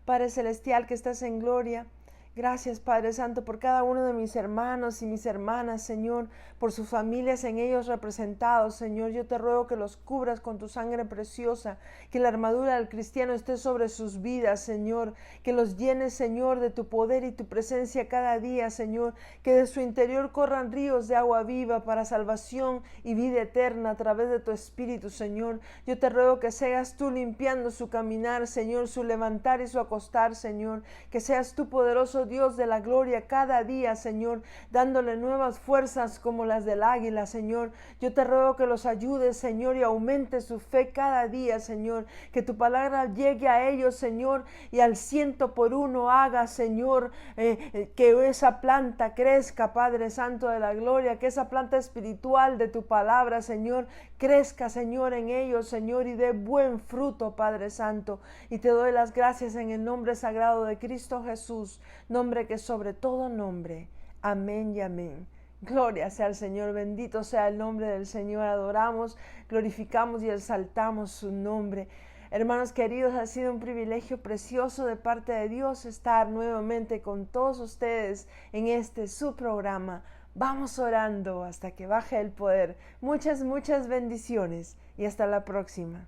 Padre Celestial que estás en gloria, Gracias, Padre Santo, por cada uno de mis hermanos y mis hermanas, Señor, por sus familias en ellos representados, Señor. Yo te ruego que los cubras con tu sangre preciosa, que la armadura del cristiano esté sobre sus vidas, Señor, que los llenes, Señor, de tu poder y tu presencia cada día, Señor, que de su interior corran ríos de agua viva para salvación y vida eterna a través de tu Espíritu, Señor. Yo te ruego que seas tú limpiando su caminar, Señor, su levantar y su acostar, Señor, que seas tú, poderoso Dios de la gloria, cada día, Señor, dándole nuevas fuerzas como las del águila, Señor. Yo te ruego que los ayudes, Señor, y aumente su fe cada día, Señor, que tu palabra llegue a ellos, Señor, y al 100 por 1 haga, Señor, que esa planta crezca, Padre Santo de la gloria, que esa planta espiritual de tu palabra, Señor, crezca, Señor, en ellos, Señor, y dé buen fruto, Padre Santo. Y te doy las gracias en el nombre sagrado de Cristo Jesús, nombre que sobre todo nombre. Amén y amén. Gloria sea al Señor, bendito sea el nombre del Señor. Adoramos, glorificamos y exaltamos su nombre. Hermanos queridos, ha sido un privilegio precioso de parte de Dios estar nuevamente con todos ustedes en este su programa. Vamos orando hasta que baje el poder. Muchas bendiciones y hasta la próxima.